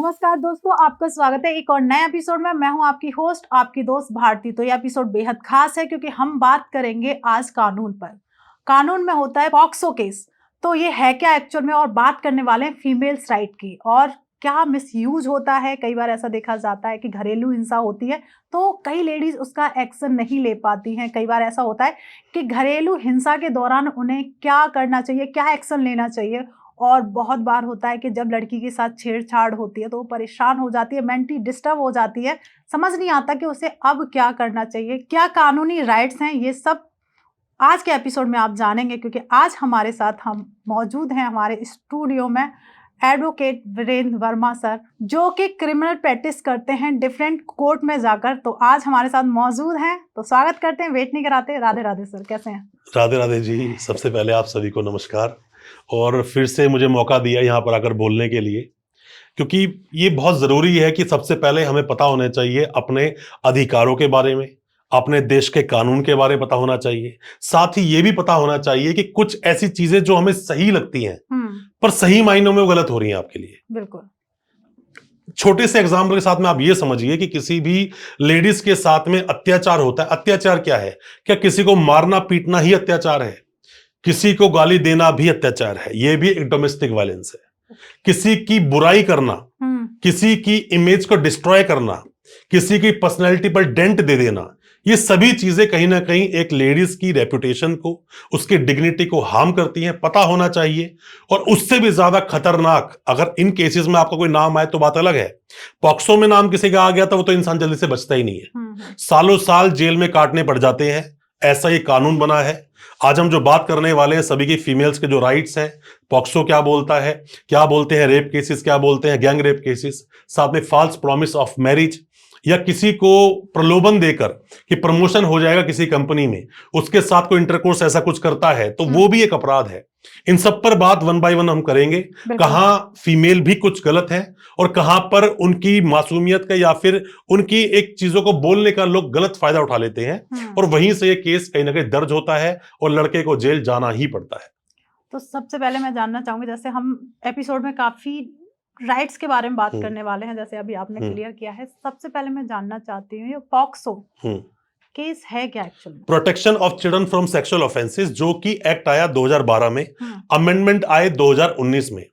नमस्कार दोस्तों, आपका स्वागत है एक और नए एपिसोड में। मैं हूं आपकी होस्ट, आपकी दोस्त भारती। तो ये एपिसोड बेहद खास है क्योंकि हम बात करेंगे आज कानून पर। कानून में होता है पॉक्सो केस। तो ये है क्या एक्चुअल में, और बात करने वाले हैं फीमेल्स राइट की, और क्या मिसयूज होता है। कई बार ऐसा देखा जाता है कि घरेलू हिंसा होती है तो कई लेडीज उसका एक्शन नहीं ले पाती हैं। कई बार ऐसा होता है कि घरेलू हिंसा के दौरान उन्हें क्या करना चाहिए, क्या एक्शन लेना चाहिए। और बहुत बार होता है कि जब लड़की के साथ छेड़छाड़ होती है तो वो परेशान हो जाती है, मेंटली डिस्टर्ब हो जाती है, समझ नहीं आता कि उसे अब क्या करना चाहिए, क्या कानूनी राइट्स हैं। ये सब आज के एपिसोड में आप जानेंगे क्योंकि आज हमारे साथ हम मौजूद हैं हमारे स्टूडियो में एडवोकेट वीरेंद्र वर्मा सर, जो कि क्रिमिनल प्रैक्टिस करते हैं डिफरेंट कोर्ट में जाकर। तो आज हमारे साथ मौजूद हैं, तो स्वागत करते हैं, वेट नहीं कराते। राधे राधे सर, कैसे हैं? राधे राधे जी। सबसे पहले आप सभी को नमस्कार, और फिर से मुझे मौका दिया यहाँ पर आकर बोलने के लिए, क्योंकि ये बहुत ज़रूरी है कि सबसे पहले हमें पता होना चाहिए अपने अधिकारों के बारे में, अपने देश के कानून के बारे में पता होना चाहिए। साथ ही ये भी पता होना चाहिए कि कुछ ऐसी चीज़ें जो हमें सही लगती हैं पर सही मायनों में वो गलत हो रही हैं आपके लिए। बिल्कुल। छोटे से एग्जाम्पल के साथ में आप ये समझिए कि किसी भी लेडीज के साथ में अत्याचार होता है। अत्याचार क्या है? क्या किसी को मारना पीटना ही अत्याचार है? किसी को गाली देना भी अत्याचार है, यह भी एक डोमेस्टिक वायलेंस है। किसी की बुराई करना, किसी की इमेज को डिस्ट्रॉय करना, किसी की पर्सनैलिटी पर डेंट दे देना, ये सभी चीजें कहीं ना कहीं एक लेडीज की रेपुटेशन को, उसकी डिग्निटी को हार्म करती हैं। पता होना चाहिए। और उससे भी ज्यादा खतरनाक, अगर इन केसेस में आपका कोई नाम आए तो बात अलग है। पॉक्सो में नाम किसी का आ गया तो वो तो इंसान जल्दी से बचता ही नहीं है, सालों साल जेल में काटने पड़ जाते हैं। ऐसा ही कानून बना है। आज हम जो बात करने वाले हैं सभी की फीमेल्स के जो राइट्स हैं, पॉक्सो क्या बोलता है, क्या बोलते हैं रेप केसेस, क्या बोलते हैं गैंग रेप केसेस, साथ में फॉल्स प्रॉमिस ऑफ मैरिज, या किसी को प्रलोभन देकर कि प्रमोशन हो जाएगा किसी कंपनी में, उसके साथ कोई इंटरकोर्स ऐसा कुछ करता है तो वो भी एक अपराध है। इन सब पर बात वन बाय वन हम करेंगे। कहां फीमेल भी कुछ गलत है और कहां पर उनकी मासूमियत का या फिर उनकी एक चीजों को बोलने का लोग गलत फायदा उठा लेते हैं, और वहीं से ये केस कहीं ना कहीं दर्ज होता है और लड़के को जेल जाना ही पड़ता है। तो सबसे पहले मैं जानना चाहूंगी, जैसे हम एपिसोड में काफी राइट्स के बारे में बात करने वाले हैं, जैसे अभी आपने क्लियर किया है। सबसे पहले मैं जानना चाहती हूँ, ये पॉक्सो केस है क्या actually? Protection of children from sexual offences, जो कि एक्ट आया 2012 में, अमेंडमेंट आए 2019 में।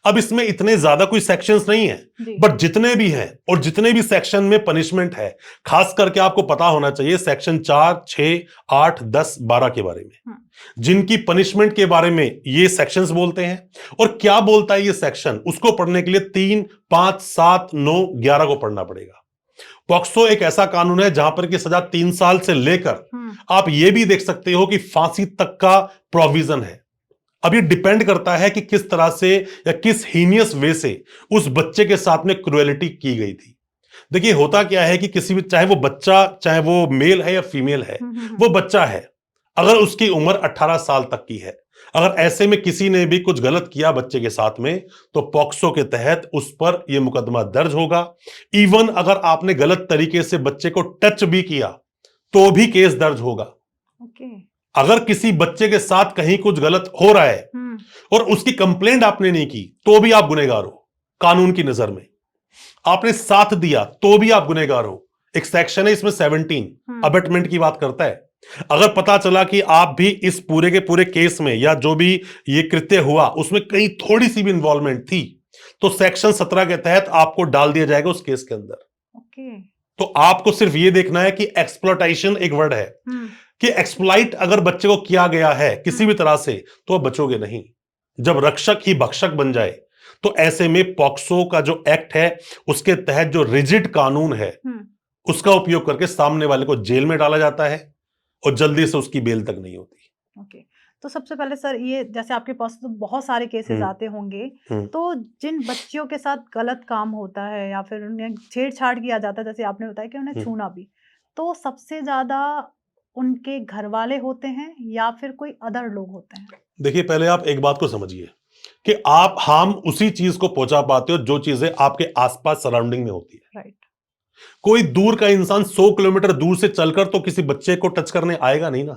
अब इसमें इतने ज्यादा कोई सेक्शंस नहीं है, बट जितने भी हैं और जितने भी सेक्शन में पनिशमेंट है, खास करके आपको पता होना चाहिए सेक्शन 4, 6, 8, 10, 12 के बारे में, जिनकी पनिशमेंट के बारे में ये सेक्शंस बोलते हैं। और क्या बोलता है ये सेक्शन, उसको पढ़ने के लिए 3, 5, 7, 9, 11 को पढ़ना पड़ेगा। पॉक्सो एक ऐसा कानून है जहां पर की सजा 3 साल से लेकर आप ये भी देख सकते हो कि फांसी तक का प्रोविजन है। अब ये डिपेंड करता है कि किस तरह से या किस हीनियस वे से उस बच्चे के साथ में क्रुएलिटी की गई थी। देखिए होता क्या है कि किसी भी, चाहे वो बच्चा, चाहे वो मेल है या फीमेल है, वो बच्चा है अगर उसकी उम्र 18 साल तक की है, अगर ऐसे में किसी ने भी कुछ गलत किया बच्चे के साथ में, तो पॉक्सो के तहत उस पर यह मुकदमा दर्ज होगा। इवन अगर आपने गलत तरीके से बच्चे को टच भी किया तो भी केस दर्ज होगा। अगर किसी बच्चे के साथ कहीं कुछ गलत हो रहा है और उसकी कंप्लेंट आपने नहीं की तो भी आप गुनहगार हो कानून की नजर में। आपने साथ दिया तो भी आप गुनहगार हो। एक सेक्शन है इसमें 17 अबेटमेंट की बात करता है। अगर पता चला कि आप भी इस पूरे के पूरे केस में या जो भी ये कृत्य हुआ उसमें कहीं थोड़ी सी भी इन्वॉल्वमेंट थी, तो सेक्शन 17 के तहत आपको डाल दिया जाएगा उस केस के अंदर। तो आपको सिर्फ ये देखना है कि एक्सप्लॉइटेशन एक वर्ड है कि एक्सप्लॉइट अगर बच्चे को किया गया है किसी भी तरह से तो आप बचोगे नहीं। जब रक्षक ही भक्षक बन जाए तो ऐसे में पॉक्सो का जो एक्ट है उसके तहत जो रिजिड कानून है उसका उपयोग करके सामने वाले को जेल में डाला जाता है और जल्दी से उसकी बेल तक नहीं होती। तो सबसे पहले सर, ये जैसे आपके पास तो बहुत सारे केसेस आते होंगे, तो जिन बच्चियों के साथ गलत काम होता है या फिर उन्हें छेड़छाड़ किया जाता है, जैसे आपने बताया कि उन्हें छूना भी, तो सबसे ज्यादा उनके घर वाले होते हैं या फिर कोई अदर लोग होते हैं? देखिए पहले आप एक बात को समझिए कि आप हार्म उसी चीज को पहुंचा पाते हो जो चीजें आपके आसपास सराउंडिंग में होती है। राइट। कोई दूर का इंसान 100 किलोमीटर दूर से चलकर तो किसी बच्चे को टच करने आएगा नहीं ना,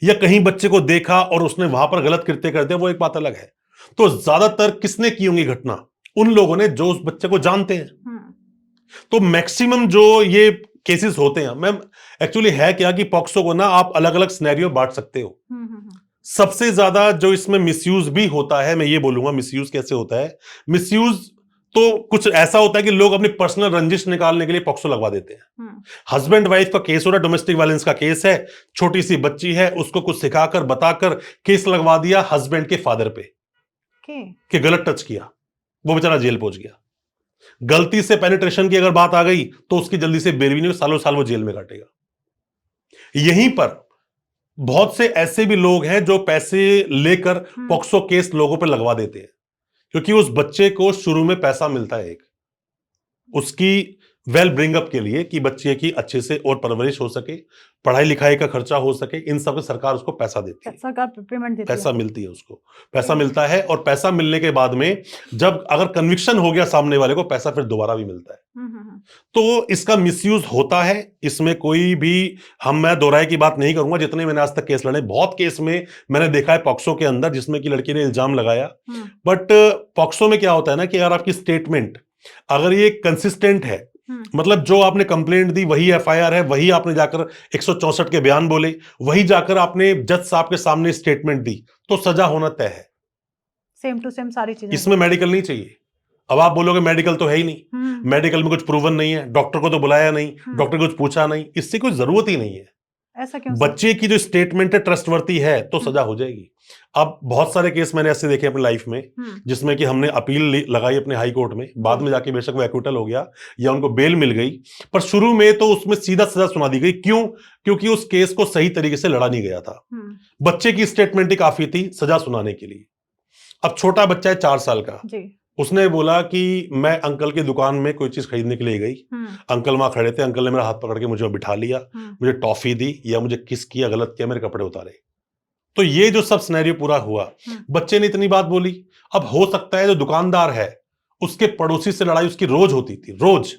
या कहीं बच्चे को देखा और उसने वहां पर गलत कृत्य कर दिया, वो एक बात अलग है। तो ज्यादातर किसने की होंगी घटना, उन लोगों ने जो उस बच्चे को जानते हैं। हम्म, तो मैक्सिमम जो ये केसेस होते हैं, मैम एक्चुअली है क्या कि पॉक्सो को ना आप अलग अलग सिनेरियो बांट सकते हो। सबसे ज्यादा जो इसमें मिसयूज भी होता है, मैं ये बोलूंगा मिसयूज कैसे होता है। मिसयूज तो कुछ ऐसा होता है कि लोग अपनी पर्सनल रंजिश निकालने के लिए पॉक्सो लगवा देते हैं। हस्बैंड वाइफ का केस हो रहा है, डोमेस्टिक वायलेंस का केस है, छोटी सी बच्ची है, उसको कुछ सिखाकर बताकर केस लगवा दिया हस्बैंड के फादर पे कि गलत टच किया, वो बेचारा जेल पहुंच गया। गलती से पेनिट्रेशन की अगर बात आ गई तो उसकी जल्दी से बेल भी नहीं, सालों साल वो जेल में काटेगा। यहीं पर बहुत से ऐसे भी लोग हैं जो पैसे लेकर पॉक्सो केस लोगों पर लगवा देते हैं, क्योंकि उस बच्चे को शुरू में पैसा मिलता है, एक उसकी वेल ब्रिंगअप के लिए कि बच्चे की अच्छे से और परवरिश हो सके, पढ़ाई लिखाई का खर्चा हो सके, इन सब सरकार उसको पैसा देती है, सरकार पेमेंट देती पैसा है, मिलती है उसको, पैसा मिलता है। और पैसा मिलने के बाद में जब अगर कन्विक्शन हो गया सामने वाले को, पैसा फिर दोबारा भी मिलता है। तो इसका मिसयूज होता है, इसमें कोई भी मैं दोहराए की बात नहीं करूंगा। जितने मैंने आज तक केस लड़े, बहुत केस में मैंने देखा है पॉक्सो के अंदर जिसमें कि लड़की ने इल्जाम लगाया, बट पॉक्सो में क्या होता है ना कि अगर आपकी स्टेटमेंट अगर ये कंसिस्टेंट है, मतलब जो आपने कंप्लेंट दी वही एफआईआर है, वही आपने जाकर 164 के बयान बोले, वही जाकर आपने जज साहब के सामने स्टेटमेंट दी, तो सजा होना तय है, सेम टू सेम सारी चीजें। इसमें मेडिकल नहीं चाहिए। अब आप बोलोगे मेडिकल तो है ही नहीं, मेडिकल में कुछ प्रूवन नहीं है, डॉक्टर को तो बुलाया नहीं, डॉक्टर को कुछ पूछा नहीं, इससे कोई जरूरत ही नहीं है। ऐसा क्यों? बच्चे की जो स्टेटमेंट है ट्रस्टवर्दी है तो सजा हो जाएगी। अब बहुत सारे केस मैंने ऐसे देखे अपनी लाइफ में जिसमें कि हमने अपील लगाई अपने हाई कोर्ट में, बाद में जाके बेशक वो एक्विटल हो गया या उनको बेल मिल गई, पर शुरू में तो उसमें सीधा सजा सुना दी गई। क्यों? क्योंकि उस केस को सही तरीके से लड़ा नहीं गया था। बच्चे की स्टेटमेंट ही काफी थी सजा सुनाने के लिए। अब छोटा बच्चा है 4 साल का जी। उसने बोला कि मैं अंकल की दुकान में कोई चीज खरीदने के लिए गई, अंकल वहां खड़े थे, अंकल ने मेरा हाथ पकड़ के मुझे बिठा लिया, मुझे टॉफी दी या मुझे किस किया, गलत किया, मेरे कपड़े उतारे। तो ये जो सब सिनेरियो पूरा हुआ, बच्चे ने इतनी बात बोली। अब हो सकता है जो दुकानदार है उसके पड़ोसी से लड़ाई उसकी रोज होती थी, रोज,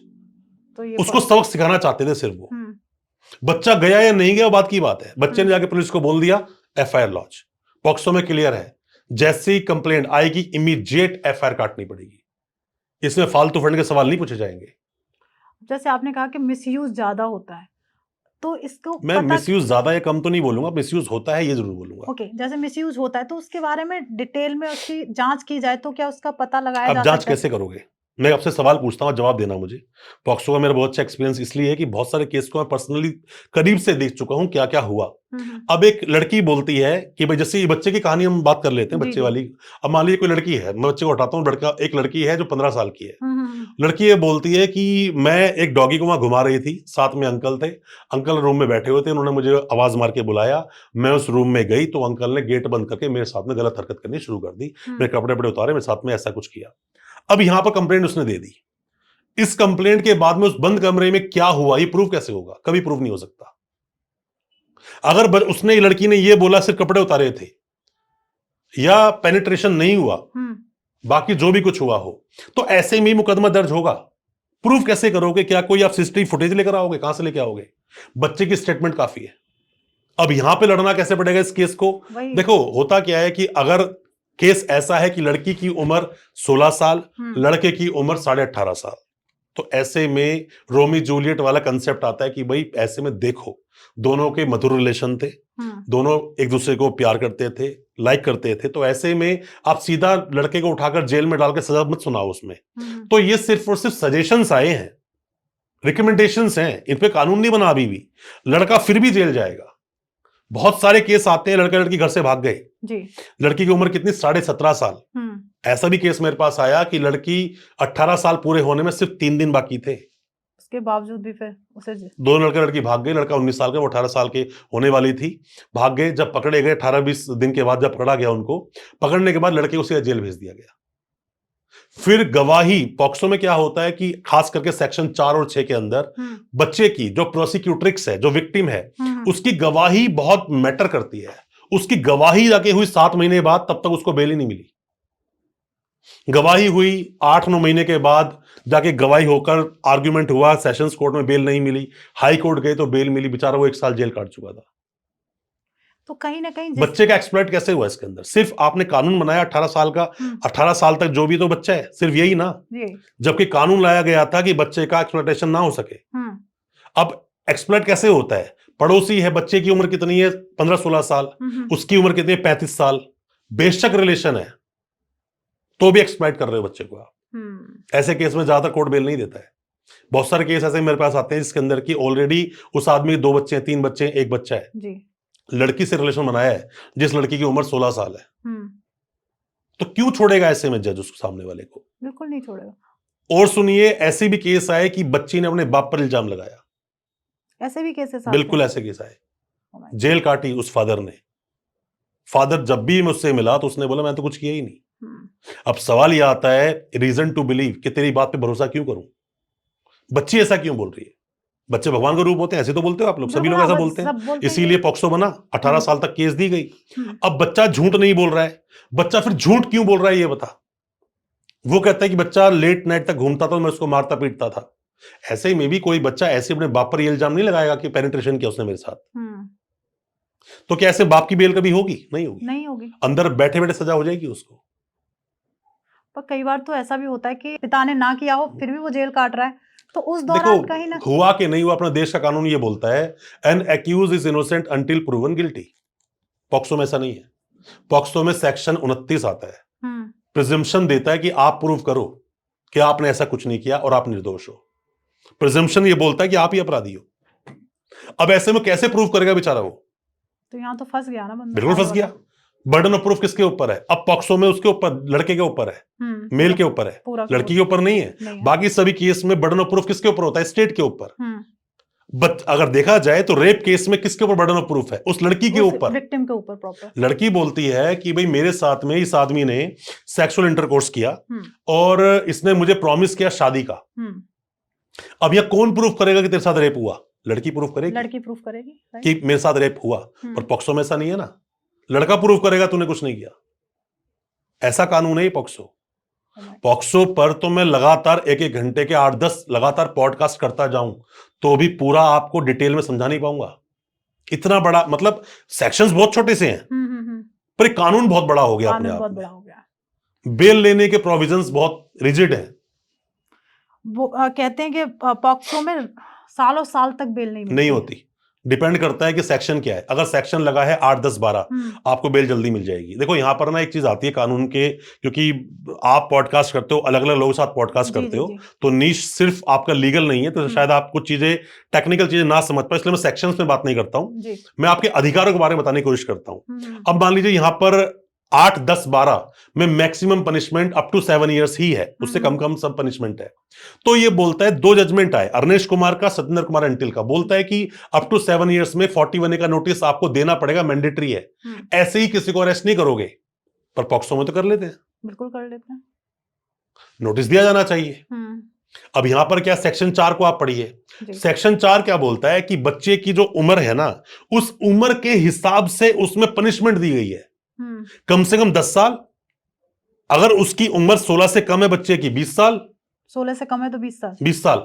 तो उसको सबक सिखाना चाहते थे सिर्फ वो। बच्चा गया या नहीं गया बात की बात है, बच्चे ने जाके पुलिस को बोल दिया, एफआईआर लॉन्च, पॉक्सो में क्लियर है, जैसे ही कंप्लेंट आएगी इमीडिएट एफआईआर काटनी पड़ेगी, इसमें फालतू फंड के सवाल नहीं पूछे जाएंगे। जैसे आपने कहा कि मिसयूज ज्यादा होता है, तो इसको मैं मिसयूज ज्यादा या कम तो नहीं बोलूंगा, मिसयूज होता है ये जरूर बोलूंगा। ओके, जैसे मिसयूज होता है तो उसके बारे में डिटेल में उसकी जांच की जाए तो क्या उसका पता लगाया जा सकता है? अब जांच कैसे करोगे? मैं आपसे सवाल पूछता हूं, जवाब देना मुझे। पॉक्सो का मेरा बहुत अच्छा एक्सपीरियंस इसलिए है कि बहुत सारे केस को मैं पर्सनली करीब से देख चुका हूं क्या क्या हुआ। अब एक लड़की बोलती है कि भाई, जैसे बच्चे की कहानी हम बात कर लेते हैं, बच्चे वाली। अब मान लीजिए कोई लड़की है, मैं बच्चे को हटाता हूं, लड़का, एक लड़की है जो 15 साल की है। लड़की ये बोलती है कि मैं एक डॉगी को वहां घुमा रही थी, साथ में अंकल थे, अंकल रूम में बैठे हुए थे, उन्होंने मुझे आवाज मार के बुलाया, मैं उस रूम में गई तो अंकल ने गेट बंद करके मेरे साथ में गलत हरकत करनी शुरू कर दी, मेरे कपड़े बड़े उतारे, मेरे साथ में ऐसा कुछ किया। अब यहां पर कंप्लेंट उसने दे दी, इस कंप्लेंट के बाद में उस बंद कमरे में क्या हुआ ये प्रूव कैसे होगा? कभी प्रूव नहीं हो सकता। अगर उसने, लड़की ने ये बोला सिर्फ कपड़े उतारे थे या पेनिट्रेशन नहीं हुआ, बाकी जो भी कुछ हुआ हो, तो ऐसे में मुकदमा दर्ज होगा। प्रूफ कैसे करोगे? क्या कोई आप सीसीटीवी फुटेज लेकर आओगे? कहां से लेकर आओगे? बच्चे की स्टेटमेंट काफी है। अब यहां पे लड़ना कैसे पड़ेगा इस केस को? देखो, होता क्या है कि अगर केस ऐसा है कि लड़की की उम्र 16 साल, लड़के की उम्र 18.5 साल, तो ऐसे में रोमी जूलियट वाला कंसेप्ट आता है कि भाई ऐसे में देखो, दोनों के मधुर रिलेशन थे, दोनों एक दूसरे को प्यार करते थे, लाइक करते थे, तो ऐसे में आप सीधा लड़के को उठाकर जेल में डाल के सजा मत सुनाओ उसमें। तो ये सिर्फ और सिर्फ सजेशंस आए हैं, रिकमेंडेशंस हैं, इन पे कानून नहीं बना अभी भी। लड़का फिर भी जेल जाएगा। बहुत सारे केस आते हैं, लड़का लड़की घर से भाग गए जी। लड़की की उम्र कितनी? 17.5 साल। ऐसा भी केस मेरे पास आया कि लड़की 18 साल पूरे होने में सिर्फ 3 दिन बाकी थे, उसके बावजूद भी फिर उसे दो लड़का लड़की भाग गए। लड़का 19 साल का, वो 18 साल के होने वाली थी, भाग गए। जब पकड़े गए 18-20 दिन के बाद, जब पकड़ा गया उनको, पकड़ने के बाद लड़के को सीधा जेल भेज दिया गया। फिर गवाही, पॉक्सो में क्या होता है कि खास करके सेक्शन 4 और 6 के अंदर बच्चे की जो प्रोसिक्यूट्रिक्स है, जो विक्टिम है, उसकी गवाही बहुत मैटर करती है। उसकी गवाही जाके हुई 7 महीने बाद, तब तक उसको बेल ही नहीं मिली। गवाही हुई 8-9 महीने के बाद, जाके गवाही होकर आर्ग्यूमेंट हुआ, सेशंस कोर्ट में बेल नहीं मिली, हाई कोर्ट गए तो बेल मिली, बेचारा वो 1 साल जेल काट चुका था। तो कहीं ना कहीं बच्चे का एक्सप्लॉइट कैसे हुआ इसके अंदर? सिर्फ आपने कानून बनाया 18 साल का, 18 साल तक जो भी तो बच्चा है, सिर्फ यही ना। जबकि कानून लाया गया था कि बच्चे का एक्सप्लॉइटेशन ना हो सके। अब एक्सप्लॉइट कैसे होता है? पड़ोसी है, बच्चे की उम्र कितनी है? 15-16 साल, उसकी उम्र कितनी है? 35 साल, बेशक रिलेशन है, तो भी एक्सप्लॉइट कर रहे हो बच्चे को आप। ऐसे केस में ज्यादातर कोर्ट बेल नहीं देता है। बहुत सारे केस ऐसे मेरे पास आते हैं जिसके अंदर की ऑलरेडी उस आदमी के 2 बच्चे हैं, 3 बच्चे हैं, 1 बच्चा है जी। लड़की से रिलेशन बनाया है जिस लड़की की उम्र 16 साल है। तो क्यों छोड़ेगा ऐसे में जज उसको, सामने वाले को? बिल्कुल नहीं छोड़ेगा। और सुनिए, ऐसे भी केस आए कि बच्ची ने अपने बाप पर इल्जाम लगाया। ऐसे भी केसेस आते हैं? बिल्कुल ऐसे केस आए। जेल काटी उस फादर ने। फादर जब भी मुझसे मिला तो उसने बोला मैं तो कुछ किया ही नहीं। अब सवाल यह आता है, रीजन टू बिलीव, कि तेरी बात पे भरोसा क्यों करूं? बच्ची ऐसा क्यों बोल रही है? बच्चे भगवान का रूप होते हैं, ऐसे तो बोलते हो आप लोग, सभी लोग ऐसा बोलते हैं। इसीलिए पॉक्सो बना, 18 साल तक केस दी गई। अब बच्चा झूठ नहीं बोल रहा है, बच्चा फिर झूठ क्यों बोल रहा है ये बता। वो कहता है कि बच्चा लेट नाइट तक घूमता था, मैं उसको मारता पीटता था। ऐसे ही में भी कोई बच्चा ऐसे अपने बाप पर ये इल्जाम नहीं लगाएगा कि पेनिट्रेशन किया उसने मेरे साथ। तो क्या ऐसे बाप की बेल कभी होगी? नहीं होगी, नहीं होगी। अंदर बैठे बैठे सजा हो जाएगी उसको। पर कई बार तो ऐसा भी होता है कि पिता ने ना किया हो फिर भी वो जेल काट रहा है, तो उस दौरान कहीं ना हुआ कि नहीं हुआ, अपना देश का कानून ये बोलता है an accused is innocent until proven guilty. POCSO में ऐसा नहीं है। पॉक्सो में सेक्शन 29 आता है, प्रिजम्पशन देता है कि आप प्रूव करो कि आपने ऐसा कुछ नहीं किया और आप निर्दोष हो। प्रिजम्पशन ये बोलता है कि आप ही अपराधी हो। अब ऐसे में कैसे प्रूव करेगा बेचारा वो? तो यहां तो फंस गया ना बंदा। बिल्कुल फंस गया। बर्डन ऑफ प्रूफ किसके ऊपर है? अब पॉक्सो में उसके ऊपर, लड़के के ऊपर है, मेल के ऊपर है, लड़की के ऊपर नहीं है। बाकी सभी केस में बर्डन ऑफ प्रूफ किसके ऊपर होता है? स्टेट के ऊपर। बट अगर देखा जाए तो रेप केस में किसके ऊपर बर्डन ऑफ प्रूफ है? उस लड़की के ऊपर, विक्टिम के ऊपर प्रॉपर। लड़की बोलती है कि भाई मेरे साथ में इस आदमी ने सेक्सुअल इंटरकोर्स किया और इसने मुझे प्रॉमिस किया शादी का। अब यह कौन प्रूफ करेगा कि तेरे साथ रेप हुआ? लड़की प्रूफ करेगी। लड़की प्रूफ करेगी कि मेरे साथ रेप हुआ। पर पॉक्सो में ऐसा नहीं है ना, लड़का प्रूफ करेगा तूने कुछ नहीं किया। ऐसा कानून है ही पॉक्सो। पॉक्सो पर तो मैं लगातार 1-1 घंटे के 8-10 लगातार पॉडकास्ट करता जाऊं तो भी पूरा आपको डिटेल में समझा नहीं पाऊंगा। इतना बड़ा, मतलब सेक्शंस बहुत छोटे से हैं पर कानून बहुत बड़ा हो गया अपने आप में। बेल लेने के प्रोविजंस बहुत रिजिड हैं। वो कहते हैं कि पॉक्सो में सालों साल तक बेल नहीं होती। डिपेंड करता है कि सेक्शन क्या है। अगर सेक्शन लगा है 8, 10, 12 आपको बेल जल्दी मिल जाएगी। देखो यहां पर ना एक चीज आती है कानून के, क्योंकि आप पॉडकास्ट करते हो, अलग अलग लोगों के साथ पॉडकास्ट करते हो, तो नीश सिर्फ आपका लीगल नहीं है, तो शायद आप कुछ चीजें, टेक्निकल चीजें ना समझ पाए, इसलिए मैं सेक्शंस में बात नहीं करता हूं। मैं आपके अधिकारों के बारे में बताने की कोशिश करता हूं। अब मान लीजिए यहां पर 8, 10, 12 में maximum punishment up to 7 years ही है, उससे कम कम सब पनिशमेंट है। तो ये बोलता है, 2 जजमेंट आए, अरनेश कुमार का, सत्येंद्र कुमार अंटिल का, बोलता है कि अप टू 7 ईयर्स में 41A का नोटिस आपको देना पड़ेगा, मैंडेटरी है। ऐसे ही किसी को अरेस्ट नहीं करोगे, पर पॉक्सो में तो कर लेते हैं। बिल्कुल कर लेते हैं, नोटिस दिया जाना चाहिए। अब यहां पर क्या, सेक्शन 4 को आप पढ़िए। सेक्शन 4 क्या बोलता है कि बच्चे की जो उम्र है ना, उस उम्र के हिसाब से उसमें पनिशमेंट दी गई है। कम से कम 10 साल, अगर उसकी उम्र 16 से कम है बच्चे की 20 साल, 16 से कम है तो 20 साल, 20 साल,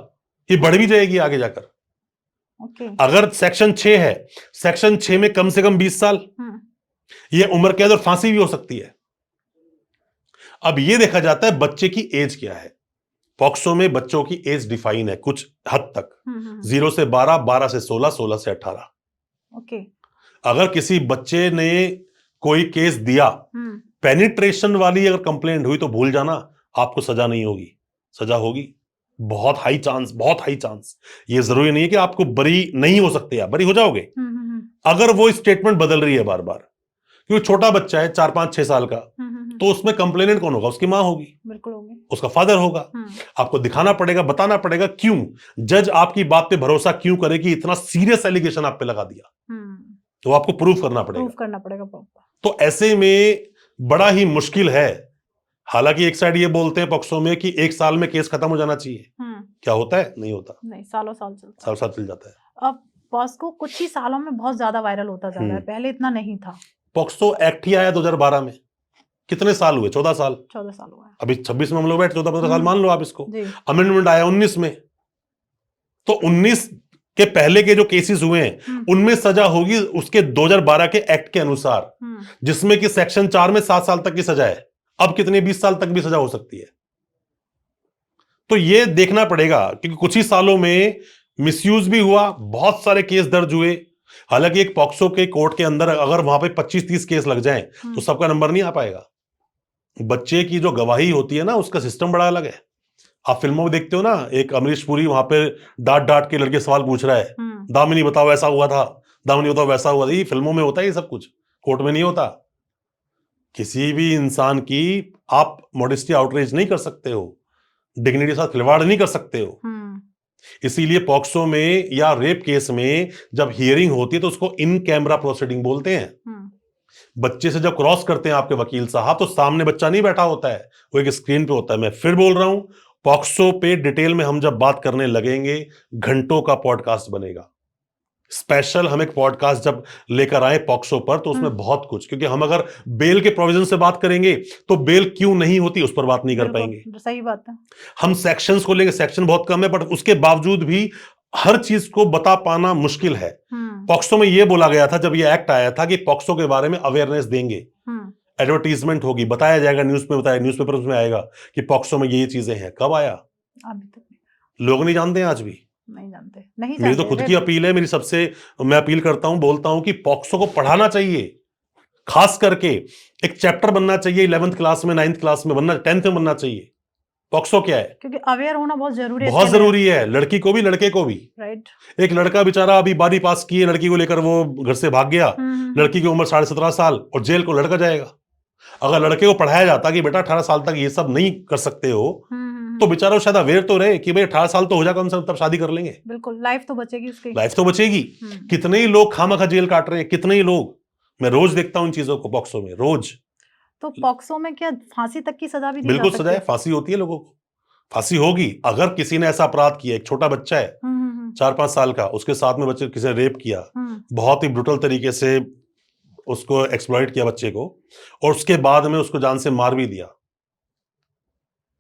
ये बढ़ भी जाएगी आगे जाकर। अगर सेक्शन 6 है, सेक्शन 6 में कम से कम 20 साल, ये उम्र कैद और फांसी भी हो सकती है। अब ये देखा जाता है बच्चे की एज क्या है। पॉक्सो में बच्चों की एज डिफाइन है कुछ हद तक, 0 से 12, 12 से 16, 16 से 18। अगर किसी बच्चे ने कोई केस दिया, पेनिट्रेशन वाली अगर कंप्लेंट हुई, तो भूल जाना, आपको सजा नहीं होगी। सजा होगी, बहुत हाई चांस, बहुत हाई चांस। ये जरूरी नहीं है कि आपको बरी नहीं हो सकते, आप बरी हो जाओगे अगर वो स्टेटमेंट बदल रही है बार बार। क्योंकि छोटा बच्चा है 4, 5, 6 साल का, तो उसमें कंप्लेनेंट कौन होगा? उसकी मां होगी, बिल्कुल होगी, उसका फादर होगा। आपको दिखाना पड़ेगा, बताना पड़ेगा क्यों जज आपकी बात पे भरोसा क्यों करे कि इतना सीरियस एलिगेशन आप पे लगा दिया। तो आपको प्रूफ करना पड़ेगा। तो ऐसे में बड़ा ही मुश्किल है। हालांकि एक साइड ये बोलते हैं पॉक्सो में कि 1 साल में केस खत्म हो जाना चाहिए। क्या होता है? नहीं होता, नहीं, सालों साल चल जाता है। अब पॉक्सो कुछ ही सालों में बहुत ज्यादा वायरल होता जा रहा है, पहले इतना नहीं था। पॉक्सो एक्ट ही आया 2012 में, कितने साल हुए? 14 साल हुआ है। अभी 26 में हम लोग बैठे, 14-15 साल मान लो आप इसको। अमेंडमेंट आया 19 में, तो 19 कि पहले के जो केसेस हुए हैं उनमें सजा होगी उसके 2012 के एक्ट के अनुसार, जिसमें कि सेक्शन 4 में 7 साल तक की सजा है। अब कितने 20 साल तक भी सजा हो सकती है। तो ये देखना पड़ेगा क्योंकि कुछ ही सालों में मिसयूज भी हुआ, बहुत सारे केस दर्ज हुए। हालांकि एक पॉक्सो के कोर्ट के अंदर अगर वहां पे 25-30 केस लग जाएं तो सबका नंबर नहीं आ पाएगा। बच्चे की जो गवाही होती है ना, उसका सिस्टम बड़ा अलग है। आप फिल्मों में देखते हो ना, एक अमरीश पुरी वहां पे डांट डांट के लड़के सवाल पूछ रहा है, दामिनी बताओ ऐसा हुआ था, दामिनी बताओ वैसा हुआ था। ये फिल्मों में होता है, ये सब कुछ कोर्ट में नहीं होता। किसी भी इंसान की आप मॉडेस्टी आउटरीच नहीं कर सकते हो, डिग्निटी के साथ खिलवाड़ नहीं कर सकते हो। इसीलिए पॉक्सो में या रेप केस में जब हियरिंग होती है तो उसको इन कैमरा प्रोसीडिंग बोलते हैं। बच्चे से जब क्रॉस करते हैं आपके वकील साहब तो सामने बच्चा नहीं बैठा होता है, वो एक स्क्रीन पे होता है। मैं फिर बोल रहा हूं, पॉक्सो पे डिटेल में हम जब बात करने लगेंगे घंटों का पॉडकास्ट बनेगा। स्पेशल हम एक पॉडकास्ट जब लेकर आए पॉक्सो पर तो उसमें बहुत कुछ, क्योंकि हम अगर बेल के प्रोविजन से बात करेंगे तो बेल क्यों नहीं होती उस पर बात नहीं कर पाएंगे। सही बात है। हम सेक्शंस को लेंगे, सेक्शन बहुत कम है, बट उसके बावजूद भी हर चीज को बता पाना मुश्किल है। पॉक्सो में यह बोला गया था जब यह एक्ट आया था कि पॉक्सो के बारे में अवेयरनेस देंगे, एडवर्टीजमेंट होगी, बताया जाएगा, न्यूज में बताया, न्यूज़पेपर में आएगा कि पॉक्सो में ये चीजें हैं। कब आया? अभी तक लोग नहीं जानते हैं, आज भी नहीं जानते। मेरी तो खुद की अपील है, मेरी सबसे मैं अपील करता हूं, बोलता हूं कि पॉक्सो को पढ़ाना चाहिए। खास करके एक चैप्टर बनना चाहिए 11th क्लास में, 9th क्लास में बनना, 10th में बनना चाहिए। पॉक्सो क्या है, क्योंकि अवेयर होना बहुत जरूरी है, बहुत जरूरी है, लड़की को भी लड़के को भी। राइट। एक लड़का बेचारा अभी 12वीं पास किए, लड़की को लेकर वो घर से भाग गया, लड़की की उम्र 17.5 साल और जेल को लड़का जाएगा। अगर लड़के को पढ़ाया जाता कि बेटा 18 साल तक ये सब नहीं कर सकते हो, तो बेचारा शायद अवेयर तो रहे कि भाई 18 साल तो हो जाएगा, हम सब तब शादी कर लेंगे। बिल्कुल, लाइफ तो बचेगी उसकी, लाइफ तो बचेगी। कितने ही लोग खामखा जेल काट रहे हैं, कितने ही लोग, मैं रोज देखता हूं इन चीजों को पॉक्सो में, रोज। तो पॉक्सो में क्या फांसी तक की सजा भी दी बिल्कुल जा सजा है, फांसी होती है, लोगों को फांसी होगी। अगर किसी ने ऐसा अपराध किया, एक छोटा बच्चा है 4-5 साल का, उसके साथ में बच्चे किसी ने रेप किया, बहुत ही ब्रूटल तरीके से उसको एक्सप्लॉइट किया बच्चे को, और उसके बाद में उसको जान से मार भी दिया,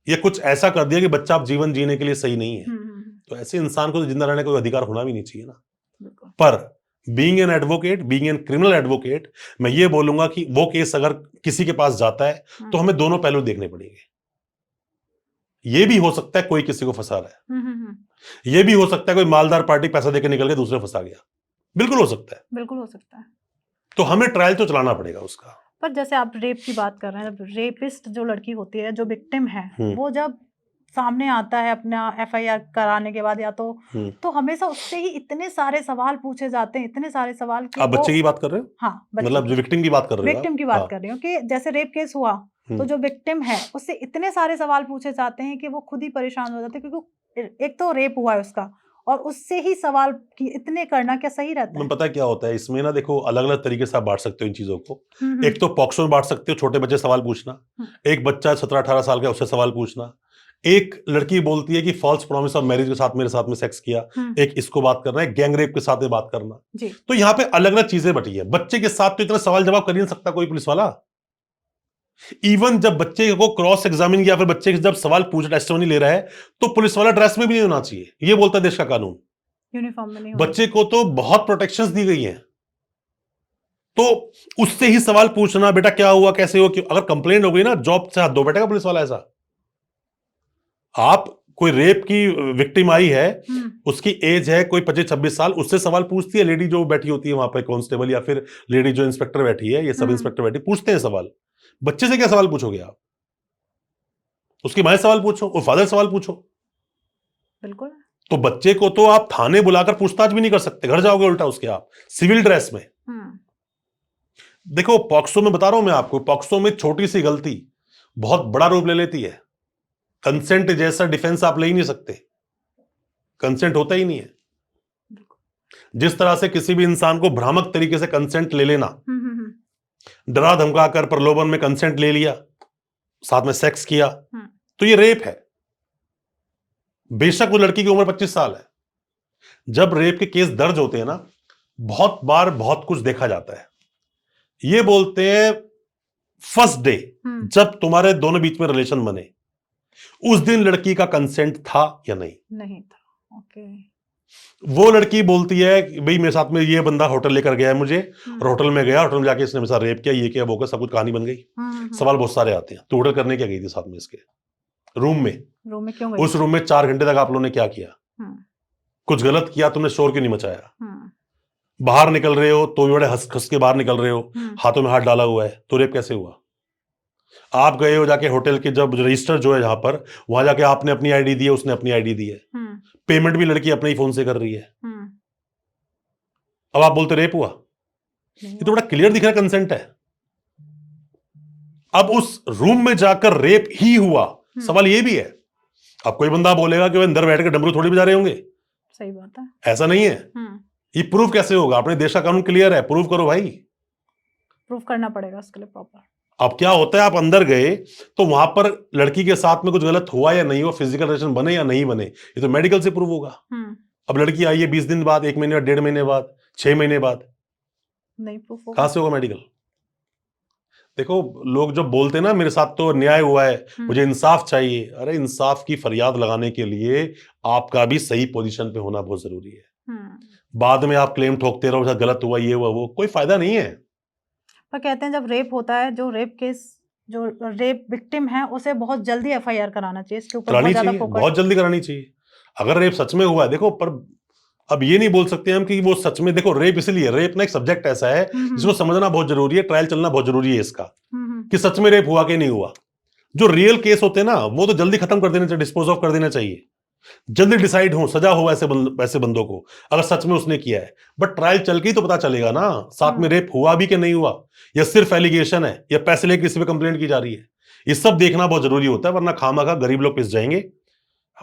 ये कुछ ऐसा कर दिया कि बच्चा अब जीवन जीने के लिए सही नहीं है, तो ऐसे इंसान को तो जिंदा रहने का कोई अधिकार होना भी नहीं चाहिए ना। पर being an advocate, being an criminal advocate, मैं ये बोलूंगा कि वो केस अगर किसी के पास जाता है तो हमें दोनों पहलू देखने पड़ेंगे। ये भी हो सकता है कोई किसी को फंसा रहा है, ये भी हो सकता है कोई मालदार पार्टी पैसा देकर निकल के दूसरे फंसा गया, बिल्कुल हो सकता है, बिल्कुल हो सकता है। तो हमें ट्रायल तो चलाना पड़ेगा उसका। पर जैसे आप रेप की बात कर रहे हैं, रेपिस्ट जो लड़की होती है, जो विक्टिम है, वो जब सामने आता है अपना एफआईआर कराने के बाद, या तो हमेशा उससे ही इतने सारे सवाल पूछे जाते हैं, इतने सारे सवाल कि आप बच्चे की बात कर रहे हो? हाँ, मतलब जो विक्टिम की बात कर रहे हो? विक्टिम की बात कर रही हूँ कि जैसे रेप केस हुआ तो जो विक्टिम है उससे इतने सारे सवाल पूछे जाते हैं कि वो खुद ही परेशान हो जाते हैं, क्योंकि एक तो रेप हुआ है उसका और उससे ही सवाल कि इतने करना क्या सही रहता है? पता क्या होता है इसमें ना, देखो अलग अलग तरीके से आप बांट सकते हो इन चीजों को। एक तो पॉक्सो में बांट सकते हो, छोटे बच्चे सवाल पूछना, एक बच्चा 17-18 साल का उससे सवाल पूछना, एक लड़की बोलती है कि फॉल्स प्रॉमिस ऑफ मैरिज के साथ मेरे साथ में सेक्स किया, एक इसको बात करना है, गैंग रेप के साथ में बात करना। तो यहाँ पे अलग अलग चीजें बटी है। बच्चे के साथ तो इतना सवाल जवाब कर ही नहीं सकता कोई पुलिस वाला। इवन जब बच्चे को क्रॉस एग्जामिन किया, फिर बच्चे के जब सवाल पूछ टेस्टिमनी ले रहा है, तो पुलिस वाला ड्रेस में भी नहीं होना चाहिए, ये बोलता है देश का कानून। यूनिफॉर्म में नहीं, बच्चे को तो बहुत प्रोटेक्शंस दी गई हैं, तो उससे ही सवाल पूछना, बेटा क्या हुआ, कैसे हुआ, क्यों। अगर कंप्लेंट हो गई ना, जॉब से हाथ धो बैठेगा पुलिस वाला। ऐसा आप कोई रेप की विक्टिम आई है, उसकी एज है कोई 25-26 साल, उससे सवाल पूछती है लेडी जो बैठी होती है वहां पे, कांस्टेबल या फिर लेडी जो इंस्पेक्टर बैठी है, ये सब इंस्पेक्टर बैठी, पूछते हैं सवाल। बच्चे से क्या सवाल पूछोगे आप? उसकी मां से सवाल पूछो, और फादर सवाल पूछो। बिल्कुल। तो बच्चे को तो आप थाने बुलाकर पूछताछ भी नहीं कर सकते, घर जाओगे उल्टा उसके आप सिविल ड्रेस में। देखो पॉक्सो में बता रहा हूं मैं आपको, पॉक्सो में छोटी सी गलती बहुत बड़ा रूप ले लेती है। कंसेंट जैसा डिफेंस आप ले ही नहीं सकते, कंसेंट होता ही नहीं है। जिस तरह से किसी भी इंसान को भ्रामक तरीके से कंसेंट ले लेना, डरा धमकाकर प्रलोभन में कंसेंट ले लिया, साथ में सेक्स किया, तो ये रेप है। बेशक वो लड़की की उम्र 25 साल है। जब रेप के केस दर्ज होते हैं ना, बहुत बार बहुत कुछ देखा जाता है। ये बोलते हैं फर्स्ट डे जब तुम्हारे दोनों बीच में रिलेशन बने, उस दिन लड़की का कंसेंट था या नहीं? नहीं था। ओके। वो लड़की बोलती है कि भाई मेरे साथ में ये बंदा होटल लेकर गया है मुझे, और होटल में गया, होटल में जाके इसने मेरे साथ रेप किया, ये किया, वो किया, सब कुछ कहानी बन गई। सवाल बहुत सारे आते हैं, तो होटल करने क्या गई थी साथ में इसके? रूम में क्यों गई? उस रूम में 4 घंटे तक आप लोगों ने क्या किया? कुछ गलत किया? तुमने शोर क्यों नहीं मचाया? बाहर निकल रहे हो तो भी बड़े हंस खस के बाहर निकल रहे हो, हाथों में हाथ डाला हुआ है, तो रेप कैसे हुआ? आप गए हो जाके होटल के, जब रजिस्टर जो है जहां पर, वहां जाके आपने अपनी आईडी दी है, उसने अपनी आईडी दी है, पेमेंट भी लड़की अपने ही फोन से कर रही है, अब आप बोलते रेप हुआ? ये तो बड़ा क्लियर दिख रहा है कंसेंट है। अब उस रूम में जाकर रेप ही हुआ, सवाल ये भी है। अब कोई बंदा बोलेगा कि वो अंदर बैठ के डमरू थोड़ी बजा रहे होंगे, सही बात है, ऐसा नहीं है। ये प्रूफ कैसे होगा? अपने देश का कानून क्लियर है, प्रूफ करो भाई, प्रूफ करना पड़ेगा उसके लिए प्रॉपर। अब क्या होता है, आप अंदर गए तो वहां पर लड़की के साथ में कुछ गलत हुआ या नहीं हुआ, फिजिकल रिलेशन बने या नहीं बने, ये तो मेडिकल से प्रूव होगा। अब लड़की आई है 20 दिन बाद, 1 महीने बाद, 1.5 महीने बाद, 6 महीने बाद, नहीं प्रूफ होगा, कहां से होगा मेडिकल? देखो, लोग जो बोलते हैं ना मेरे साथ तो अन्याय हुआ है, मुझे इंसाफ चाहिए, अरे इंसाफ की फरियाद लगाने के लिए आपका भी सही पोजीशन पे होना बहुत जरूरी है। बाद में आप क्लेम ठोकते रहो, गलत हुआ, ये हुआ, वो, कोई फायदा नहीं है। पर कहते हैं जब रेप होता है, जो रेप केस, जो रेप विक्टिम है, उसे बहुत जल्दी एफआईआर कराना चाहिए, इसके ऊपर बहुत ज्यादा फोकस, बहुत जल्दी करानी चाहिए अगर रेप सच में हुआ है। देखो, पर अब ये नहीं बोल सकते हम कि वो सच में, देखो रेप इसलिए, रेप ना एक सब्जेक्ट ऐसा है जिसको समझना बहुत जरूरी है, ट्रायल चलना बहुत जरूरी है इसका, कि सच में रेप हुआ कि नहीं हुआ। जो रियल केस होते हैं ना, वो तो जल्दी खत्म कर देना चाहिए, डिस्पोज ऑफ कर देना चाहिए, जल्दी डिसाइड हो, सजा हो ऐसे बंदों को, अगर सच में उसने किया है। बट ट्रायल चल के ही तो पता चलेगा ना साथ में रेप हुआ भी कि नहीं हुआ, या सिर्फ एलिगेशन है, या पैसे लेकर किसी पे कंप्लेंट की जा रही है। ये सब देखना बहुत जरूरी होता है, वरना खामखा गरीब लोग पिस जाएंगे।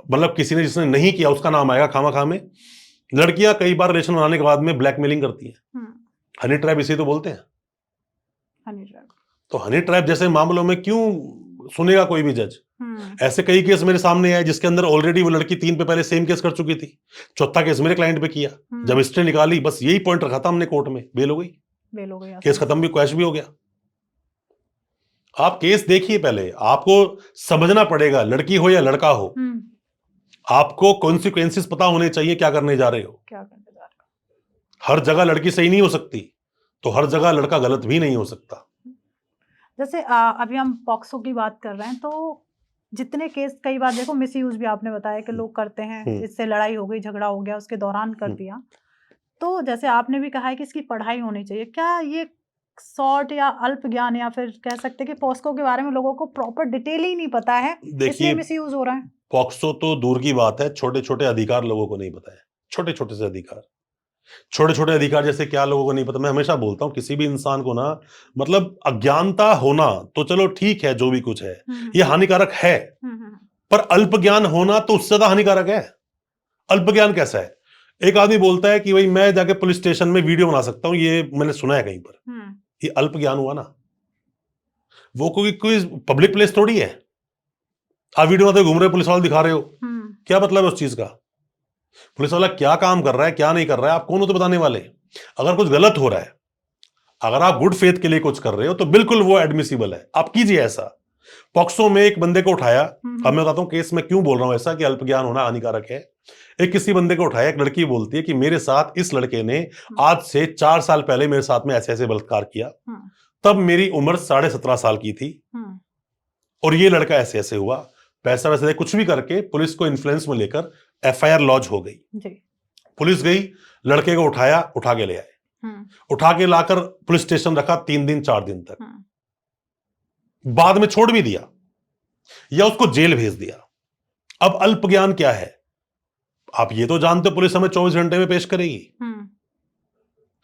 मतलब किसी ने जिसने नहीं किया उसका नाम आएगा खामखा में। लड़कियां कई बार रिलेशन बनाने के बाद में ब्लैकमेलिंग करती हैं, हनी ट्रैप इसे तो बोलते हैं। हनी ट्रैप, तो हनी ट्रैप जैसे मामलों में क्यों सुनेगा कोई भी जज? ऐसे कई केस मेरे सामने आए जिसके अंदर ऑलरेडी वो लड़की 3 पे पहले सेम केस कर चुकी थी, चौथा केस मेरे क्लाइंट पे किया, जब हिस्ट्री निकाली बस यही पॉइंट रखा था हमने कोर्ट में, बेल हो गई, केस खत्म भी, कैश भी हो गया। आप केस देखिए, पहले आपको समझना पड़ेगा, लड़की हो या लड़का हो, आपको कॉन्सिक्वेंसेस पता होने चाहिए, क्या करने जा रहे हो। हर जगह लड़की सही नहीं हो सकती, तो हर जगह लड़का गलत भी नहीं हो सकता। जैसे अभी हम पॉक्सो की बात कर रहे हैं, तो जितने केस, कई बार देखो मिसयूज भी आपने बताया कि लोग करते हैं, इससे लड़ाई हो गई, झगड़ा हो गया, उसके दौरान कर दिया। तो जैसे आपने भी कहा है कि इसकी पढ़ाई होनी चाहिए, क्या ये शॉर्ट या अल्प ज्ञान, या फिर कह सकते हैं कि पॉक्सो के बारे में लोगों को प्रॉपर डिटेल ही नहीं पता है, इसलिए मिसयूज हो रहा है? पॉक्सो तो दूर की बात है, छोटे छोटे अधिकार लोगों को नहीं पता है, छोटे छोटे से अधिकार, छोटे छोटे अधिकार जैसे क्या लोगों को नहीं पता। मैं हमेशा बोलता हूं किसी भी इंसान को ना, मतलब अज्ञानता होना तो चलो ठीक है, जो भी कुछ है ये हानिकारक है, पर अल्प ज्ञान होना तो उससे ज्यादा हानिकारक है। अल्प ज्ञान कैसा है? एक आदमी बोलता है कि भाई मैं जाके पुलिस स्टेशन में वीडियो बना सकता हूं, ये मैंने सुना है कहीं पर, ये अल्प ज्ञान हुआ ना। वो कोई पब्लिक प्लेस थोड़ी है, आप वीडियो बनाते घूम रहे हो, पुलिस वाले दिखा रहे हो, क्या मतलब है उस चीज का? पुलिस वाला क्या काम कर रहा है, क्या नहीं कर रहा है, आप कौन हो तो बताने वाले? अगर कुछ गलत हो रहा है, अगर आप गुड फेथ के लिए कुछ कर रहे हो, तो बिल्कुल वो एडमिसिबल है, आप कीजिए ऐसा। पॉक्सो में एक बंदे को उठाया, अब मैं बताता हूं केस में क्यों बोल रहा हूं ऐसा कि अल्प ज्ञान होना हानिकारक है। एक किसी बंदे को उठाया, एक लड़की बोलती है कि मेरे साथ इस लड़के ने आज से 4 साल पहले मेरे साथ में ऐसे ऐसे बलात्कार किया, तब मेरी उम्र 17.5 साल की थी, और ये लड़का ऐसे ऐसे हुआ, पैसा वैसे कुछ भी करके पुलिस को इन्फ्लुएंस में लेकर एफआईआर लॉन्च हो गई जी। पुलिस गई, लड़के को उठाया, उठा के ले आए, उठा के लाकर पुलिस स्टेशन रखा 3 दिन 4 दिन तक, बाद में छोड़ भी दिया या उसको जेल भेज दिया। अब अल्प ज्ञान क्या है? आप ये तो जानते हो पुलिस हमें 24 घंटे में पेश करेगी,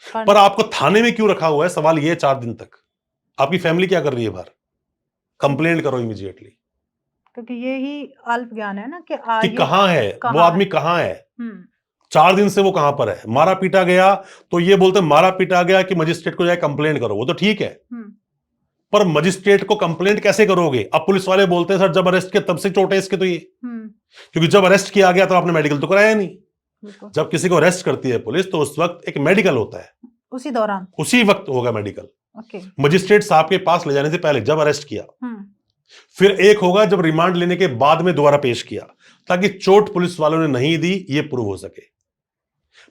पर आपको थाने में क्यों रखा हुआ है? सवाल ये है 4 दिन तक आपकी फैमिली क्या कर रही है बाहर? कंप्लेंट करो इमीडिएटली, क्योंकि ये ही अल्प ज्ञान है ना कि कहां है वो आदमी, कहां है 4 दिन से, वो कहां पर है? मारा पीटा गया तो ये बोलते मारा पीटा गया कि मजिस्ट्रेट को जाए कंप्लेंट करो, वो तो ठीक है, पर मजिस्ट्रेट को कंप्लेंट कैसे करोगे? अब पुलिस वाले बोलते हैं सर जब अरेस्ट किया तब से चोट है इसके, तो ये क्योंकि जब अरेस्ट किया गया तो आपने मेडिकल तो कराया नहीं। जब किसी को अरेस्ट करती है पुलिस तो उस वक्त एक मेडिकल होता है, उसी दौरान, उसी वक्त होगा मेडिकल, मजिस्ट्रेट साहब के पास ले जाने से पहले जब अरेस्ट किया, फिर एक होगा जब रिमांड लेने के बाद में दोबारा पेश किया, ताकि चोट पुलिस वालों ने नहीं दी ये प्रूव हो सके।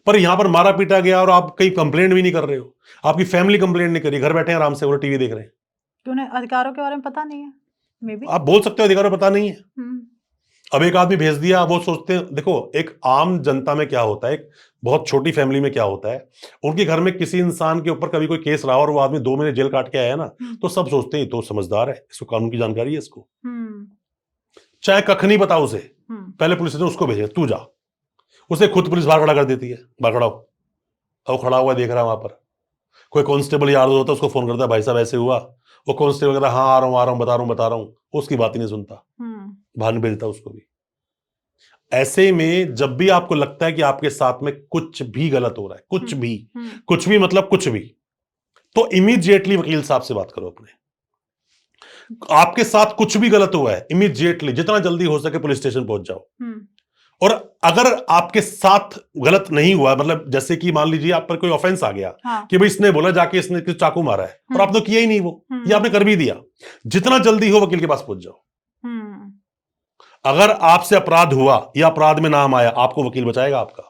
पर यहां पर मारा पीटा गया और आप कहीं कंप्लेंट भी नहीं कर रहे हो, आपकी फैमिली कंप्लेंट नहीं करी, घर बैठे हैं आराम से वो टीवी देख रहे हैं। क्यों नहीं, अधिकारों के बारे में पता नहीं है मे बी। आप बोल सकते हो अधिकारों पता नहीं है। अब एक आदमी भेज दिया, वो सोचते हैं, देखो एक आम जनता में क्या होता है, एक बहुत छोटी फैमिली में क्या होता है, उनके घर में किसी इंसान के ऊपर कभी कोई केस रहा और वो आदमी 2 महीने जेल काट के आया ना, तो सब सोचते हैं तो समझदार है, इसको कानून की जानकारी है इसको, चाहे कख नहीं पता उसे, पहले पुलिस ने उसको भेजा, तू जा, उसे खुद पुलिस बाहर खड़ा कर देती है, बाहर खड़ा हो, वो खड़ा हुआ देख रहा है वहां पर, कोई कांस्टेबल यार होता है उसको फोन करता है, भाई साहब ऐसे हुआ, वो कांस्टेबल कहता है हाँ आ रहा हूं बता रहा हूं, उसकी बात ही नहीं सुनता, बाहर नहीं भेजता उसको भी। ऐसे में जब भी आपको लगता है कि आपके साथ में कुछ भी गलत हो रहा है, कुछ भी मतलब कुछ भी, तो इमीडिएटली वकील साहब से बात करो अपने। आपके साथ कुछ भी गलत हुआ है, इमीडिएटली जितना जल्दी हो सके पुलिस स्टेशन पहुंच जाओ। और अगर आपके साथ गलत नहीं हुआ, मतलब जैसे कि मान लीजिए आप पर कोई ऑफेंस आ गया, हाँ। कि भाई इसने बोला जाके इसने चाकू मारा है और आपने किया ही नहीं, वो ये आपने कर भी दिया, जितना जल्दी हो वकील के पास पहुंच जाओ। अगर आपसे अपराध हुआ या अपराध में नाम आया, आपको वकील बचाएगा आपका,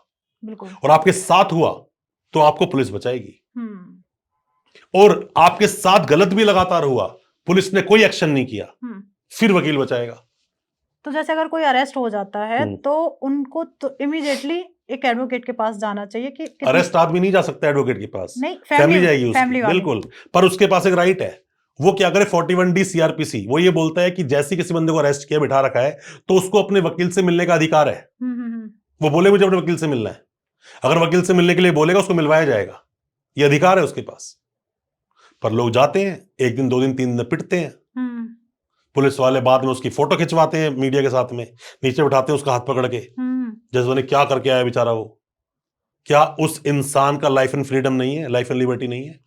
बिल्कुल। और आपके साथ हुआ तो आपको पुलिस बचाएगी। और आपके साथ गलत भी लगातार हुआ, पुलिस ने कोई एक्शन नहीं किया, फिर वकील बचाएगा। तो जैसे अगर कोई अरेस्ट हो जाता है तो उनको तो इमीडिएटली एक एडवोकेट के पास जाना चाहिए कि अरेस्ट आदमी नहीं जा सकता एडवोकेट के पास, नहीं, फैमिली जाएगी उसकी, बिल्कुल, पर उसके पास एक राइट है, वो क्या करे, 41D CRPC वो ये बोलता है कि जैसे किसी बंदे को अरेस्ट किया, बिठा रखा है, तो उसको अपने वकील से मिलने का अधिकार है। वो बोले मुझे अपने वकील से मिलना है, अगर वकील से मिलने के लिए बोलेगा उसको मिलवाया जाएगा, ये अधिकार है उसके पास। पर लोग जाते हैं, 1 दिन 2 दिन 3 दिन पिटते हैं, पुलिस वाले बाद में उसकी फोटो खिंचवाते हैं मीडिया के साथ में, नीचे बिठाते हैं उसका हाथ पकड़ के, जैसे उन्हें क्या करके आया बेचारा वो। क्या उस इंसान का लाइफ एंड फ्रीडम नहीं है, लाइफ एंड लिबर्टी नहीं है?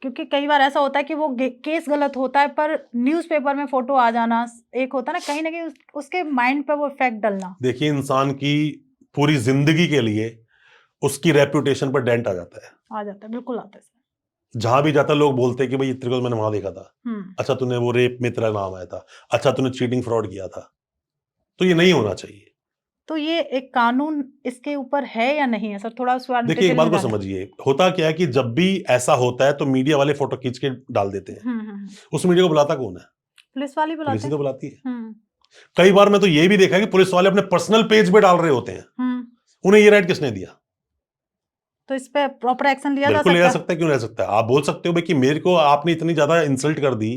क्योंकि कई बार ऐसा होता है कि वो केस गलत होता है पर न्यूज़पेपर में फोटो आ जाना एक होता है ना, कहीं ना कहीं उसके माइंड पे वो इफेक्ट डलना। देखिए इंसान की पूरी जिंदगी के लिए उसकी रेपुटेशन पर डेंट आ जाता है, बिल्कुल आता है। जहां भी जाता है लोग बोलते हैं कि भाई तेरे को मैंने वहां देखा था, अच्छा तूने वो रेप में तेरा नाम आया था, अच्छा तूने चीटिंग फ्रॉड किया था, तो ये नहीं होना चाहिए। तो ये एक कानून इसके ऊपर है या नहीं है सर, थोड़ा देखिए एक बात को समझिए, होता क्या है कि जब भी ऐसा होता है तो मीडिया वाले फोटो खींच के डाल देते हैं, उस मीडिया को बुलाता कौन है? पुलिस वाली बुलाते हैं, पुलिस तो बुलाती है। कई बार मैं तो ये भी देखा कि पुलिस वाले अपने पर्सनल पेज पे डाल रहे होते हैं, उन्हें ये राइट किसने दिया? तो इस पे प्रॉपर एक्शन लिया जा बिल्कुल लिया सकता है, क्यों नहीं सकता है? आप बोल सकते हो भाई कि मेरे को आपने इतनी ज्यादा इंसल्ट कर दी,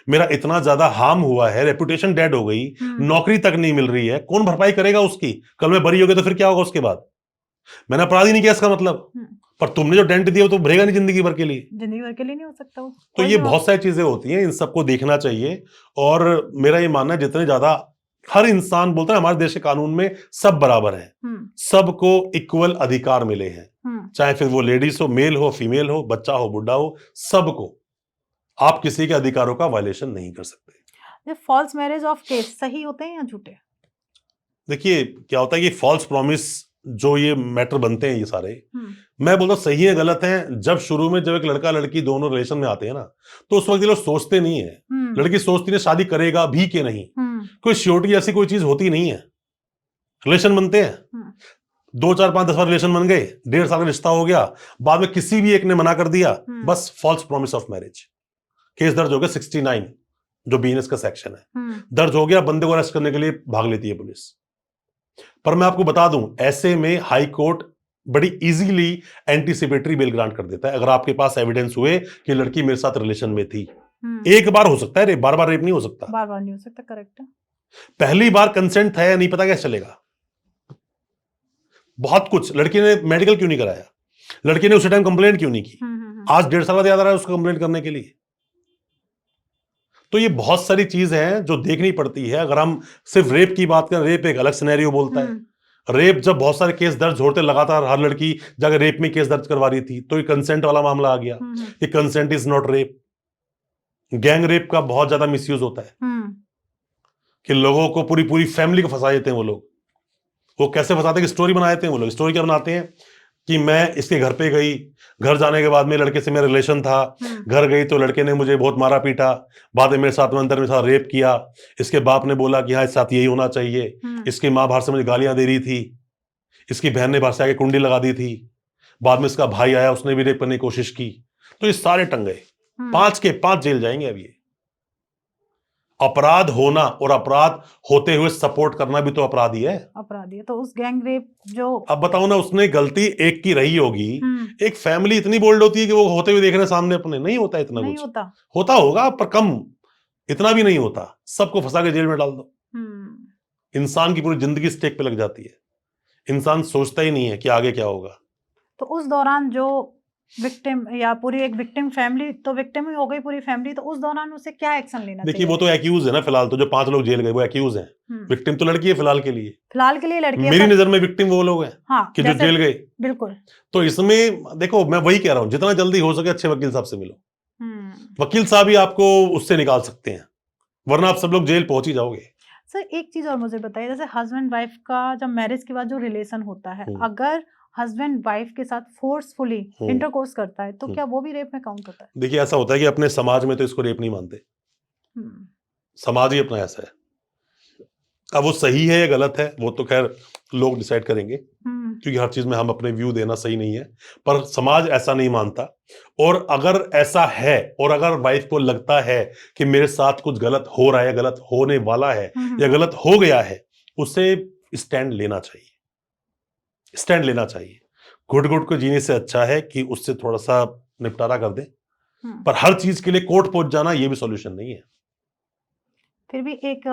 मेरा इतना ज्यादा हार्म हुआ है, रेपुटेशन डेड हो गई, नौकरी तक नहीं मिल रही है, कौन भरपाई करेगा उसकी? कल मैं बरी हो गया तो फिर क्या होगा उसके बाद? मैंने अपराध ही नहीं किया इसका मतलब, पर तुमने जो डेंट दिया वो तो भरेगा नहीं जिंदगी भर के लिए, जिंदगी भर के लिए नहीं हो सकता वो। तो ये बहुत सारी चीजें होती हैं, इन सबको देखना चाहिए। और मेरा ये मानना है जितने ज्यादा हर इंसान बोलता है हमारे देश के कानून में सब बराबर है, सबको इक्वल अधिकार मिले हैं, चाहे फिर वो लेडीज हो, मेल हो, फीमेल हो, बच्चा हो, बुढ़ा हो, सबको, आप किसी के अधिकारों का वायलेशन नहीं कर सकते। ये फॉल्स मैरिज ऑफ केस सही होते हैं या झूठे? देखिए क्या होता है कि फॉल्स प्रॉमिस जो ये मैटर बनते हैं ये सारे, मैं बोलता सही है गलत है, जब शुरू में जब एक लड़का लड़की दोनों रिलेशन में आते हैं ना, तो उस वक्त ये लोग सोचते नहीं है, लड़की सोचती है शादी करेगा भी कि नहीं, कोई श्योरिटी ऐसी कोई चीज होती नहीं है। रिलेशन बनते हैं, 2 4 5 10 बार रिलेशन बन गए, 1.5 साल का रिश्ता हो गया, बाद में किसी भी एक ने मना कर दिया, बस false promise of marriage, case दर्ज हो गया 69 जो बीएनएस का सेक्शन है, दर्ज हो गया, बंदे को अरेस्ट करने के लिए भाग लेती है पुलिस। पर मैं आपको बता दूं, ऐसे में हाई कोर्ट बड़ी इजीली एंटीसिपेटरी बेल ग्रांट कर देता है, अगर आपके पास एविडेंस हुए कि लड़की मेरे साथ रिलेशन में थी। एक बार हो सकता है रेप, बार बार रेप नहीं हो सकता, बार बार नहीं हो सकता, करेक्ट है। पहली बार कंसेंट था या नहीं पता कैसे चलेगा? बहुत कुछ, लड़की ने मेडिकल क्यों नहीं कराया, लड़की ने उसी टाइम कंप्लेंट क्यों नहीं की, आज 1.5 साल बाद याद आ रहा है उसको कंप्लेंट करने के लिए। तो ये बहुत सारी चीज है जो देखनी पड़ती है। अगर हम सिर्फ रेप की बात करें, रेप एक अलग सिनेरियो बोलता है, रेप जब बहुत सारे केस दर्ज होते लगातार, हर लड़की जाकर रेप में केस दर्ज करवा रही थी, तो ये कंसेंट वाला मामला आ गया कि consent is not rape. Gang rape का बहुत ज्यादा मिसयूज होता है कि लोगों को पूरी फैमिली को फंसा देते हैं वो लोग। वो कैसे फंसाते हैं कि स्टोरी बना देते हैं वो लोग। स्टोरी क्या बनाते हैं कि मैं इसके घर पे गई, घर जाने के बाद में लड़के से मेरा रिलेशन था, घर गई तो लड़के ने मुझे बहुत मारा पीटा, बाद में मेरे साथ अंदर मेरे साथ रेप किया, इसके बाप ने बोला कि हाँ इस साथ यही होना चाहिए, इसकी माँ बाहर से मुझे गालियां दे रही थी, इसकी बहन ने बाहर से आके कुंडी लगा दी थी, बाद में इसका भाई आया, उसने भी रेप करने की कोशिश की, तो ये सारे टंग गए। 5 के 5 जेल जाएंगे अब ये। अपराध होना और अपराध होते हुए सपोर्ट करना भी तो अपराध ही है। अपराधी है। तो उस गैंग रेप जो, अब बताओ ना, उसने गलती एक की रही होगी, एक फैमिली इतनी बोल्ड होती है कि वो होते हुए देख रहे हैं सामने अपने, नहीं होता इतना नहीं कुछ, होता होगा पर कम, इतना भी नहीं होता। सबको फंसा के जेल में डाल दो, इंसान की पूरी जिंदगी स्टेक पे लग जाती है, इंसान सोचता ही नहीं है कि आगे क्या होगा। तो उस दौरान जो विक्टिम या पूरी एक विक्टिम फैमिली, तो विक्टिम ही हो गई पूरी फैमिली, तो उस दौरान उसे क्या एक्शन लेना चाहिए? देखिए वो तो एक्यूज है ना फिलहाल, तो जो 5 लोग जेल गए वो एक्यूज हैं। विक्टिम तो लड़की है फिलहाल के लिए, लड़की है। मेरी नजर में विक्टिम वो लोग हैं, हाँ, कि जो जेल गए। बिल्कुल। तो इसमें देखो, मैं वही कह रहा हूं, जितना जल्दी हो सके अच्छे वकील साहब से मिलो। वकील साहब ही आपको उससे निकाल सकते हैं, वरना आप सब लोग जेल पहुंच ही जाओगे। सर एक चीज और मुझे बताइए, जैसे हस्बैंड वाइफ का जब मैरिज के बाद जो रिलेशन होता है, अगर हस्बैंड वाइफ के साथ फोर्सफुली इंटरकोर्स करता है, तो क्या वो भी रेप में काउंट होता है? देखिए ऐसा होता है कि अपने समाज में तो इसको रेप नहीं मानते, समाज ही अपना ऐसा है। अब वो सही है या गलत है वो तो खैर लोग डिसाइड करेंगे, क्योंकि हर चीज में हम अपने व्यू देना सही नहीं है, पर समाज ऐसा नहीं मानता। और अगर ऐसा है और अगर वाइफ को लगता है कि मेरे साथ कुछ गलत हो रहा है, गलत होने वाला है या गलत हो गया है, उसे स्टैंड लेना चाहिए, स्टैंड लेना चाहिए। घुट घुट को जीने से अच्छा है कि उससे थोड़ा सा निपटारा कर दे, पर हर चीज के लिए कोर्ट पहुंच जाना ये भी सॉल्यूशन नहीं है। फिर भी एक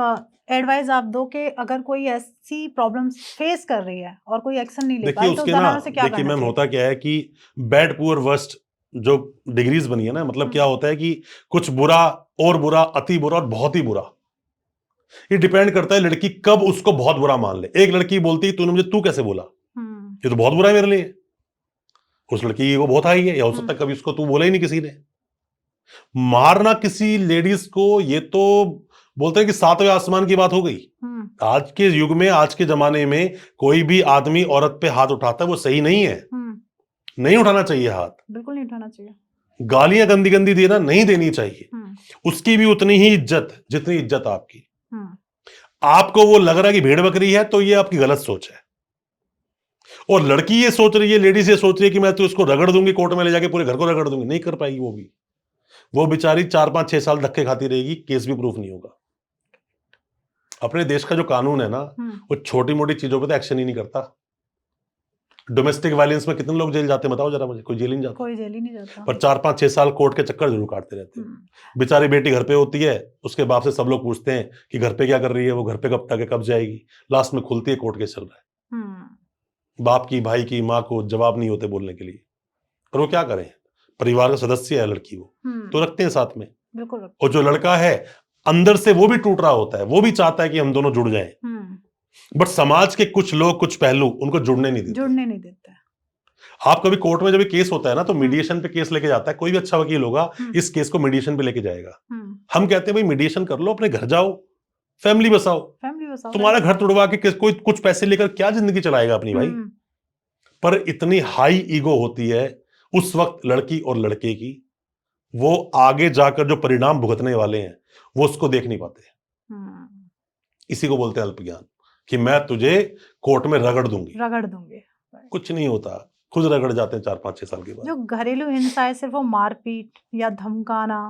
एडवाइस आप दो कि अगर कोई ऐसी प्रॉब्लम्स फेस कर रही है और कोई एक्शन नहीं ले पा रही, तो उस दौरान उसे क्या करना चाहिए? मैम होता क्या है कि बैड पुअर वर्स्ट जो डिग्रीज बनी है ना, मतलब क्या होता है कि कुछ बुरा और बुरा, अति बुरा और बहुत ही बुरा, ये डिपेंड करता है लड़की कब उसको बहुत बुरा मान ले। एक लड़की बोलती है तूने मुझे तू कैसे बोला, ये तो बहुत बुरा है मेरे लिए, उस लड़की की वो बहुत हाई है, या हो सकता है कभी उसको तू बोला ही नहीं किसी ने। मारना किसी लेडीज को, ये तो बोलते हैं कि 7वें आसमान की बात हो गई। आज के युग में, आज के जमाने में कोई भी आदमी औरत पे हाथ उठाता है वो सही नहीं है, नहीं उठाना चाहिए हाथ, बिल्कुल नहीं उठाना चाहिए। गालियां गंदी गंदी देना नहीं देनी चाहिए, उसकी भी उतनी ही इज्जत जितनी इज्जत आपकी। आपको वो लग रहा है कि भेड़ बकरी है, तो ये आपकी गलत सोच है। और लड़की ये सोच रही है, लेडीज ये सोच रही है कि मैं तो इसको रगड़ दूंगी, कोर्ट में ले जाके पूरे घर को रगड़ दूंगी, नहीं कर पाएगी वो बेचारी 4-5-6 साल धक्के खाती रहेगी, केस भी प्रूफ नहीं होगा। अपने देश का जो कानून है ना, वो छोटी मोटी चीजों पे तो एक्शन ही नहीं करता। डोमेस्टिक वायलेंस में कितने लोग जेल जाते हैं बताओ जरा मुझे? कोई जेल नहीं जाता, कोई जेल ही नहीं जाता, पर 4-5-6 साल कोर्ट के चक्कर जरूर काटते रहते हैं। बेचारी बेटी घर पे होती है, उसके बाप से सब लोग पूछते हैं कि घर पे क्या कर रही है, वो घर पे कब तक है, कब जाएगी, लास्ट में खुलती है कोर्ट केस चल रहा है। बाप की, भाई की, माँ को जवाब नहीं होते बोलने के लिए, पर वो क्या करें, परिवार का सदस्य है लड़की, वो तो रखते हैं साथ में। बिल्कुल। और जो लड़का है अंदर से वो भी टूट रहा होता है, वो भी चाहता है कि हम दोनों जुड़ जाएं, बट समाज के कुछ लोग, कुछ पहलू उनको जुड़ने नहीं देते। आप कभी कोर्ट में जब केस होता है ना, तो मीडिएशन पे केस लेके जाता है, कोई भी अच्छा वकील होगा इस केस को मीडिएशन पे लेके जाएगा। हम कहते हैं भाई मीडिएशन कर लो, अपने घर जाओ, फैमिली बसाओ। तुम्हारा घर तुड़वा के कोई कुछ पैसे लेकर क्या जिंदगी चलाएगा अपनी भाई? पर इतनी हाई ईगो होती है उस वक्त लड़की और लड़के की, वो आगे जाकर जो परिणाम भुगतने वाले हैं वो उसको देख नहीं पाते। इसी को बोलते हैं अल्पज्ञान, कि मैं तुझे कोर्ट में रगड़ दूंगी। कुछ नहीं होता, खुद रगड़ जाते हैं 4-5-6 साल के बाद। जो घरेलू हिंसा है, सिर्फ वो मारपीट या धमकाना,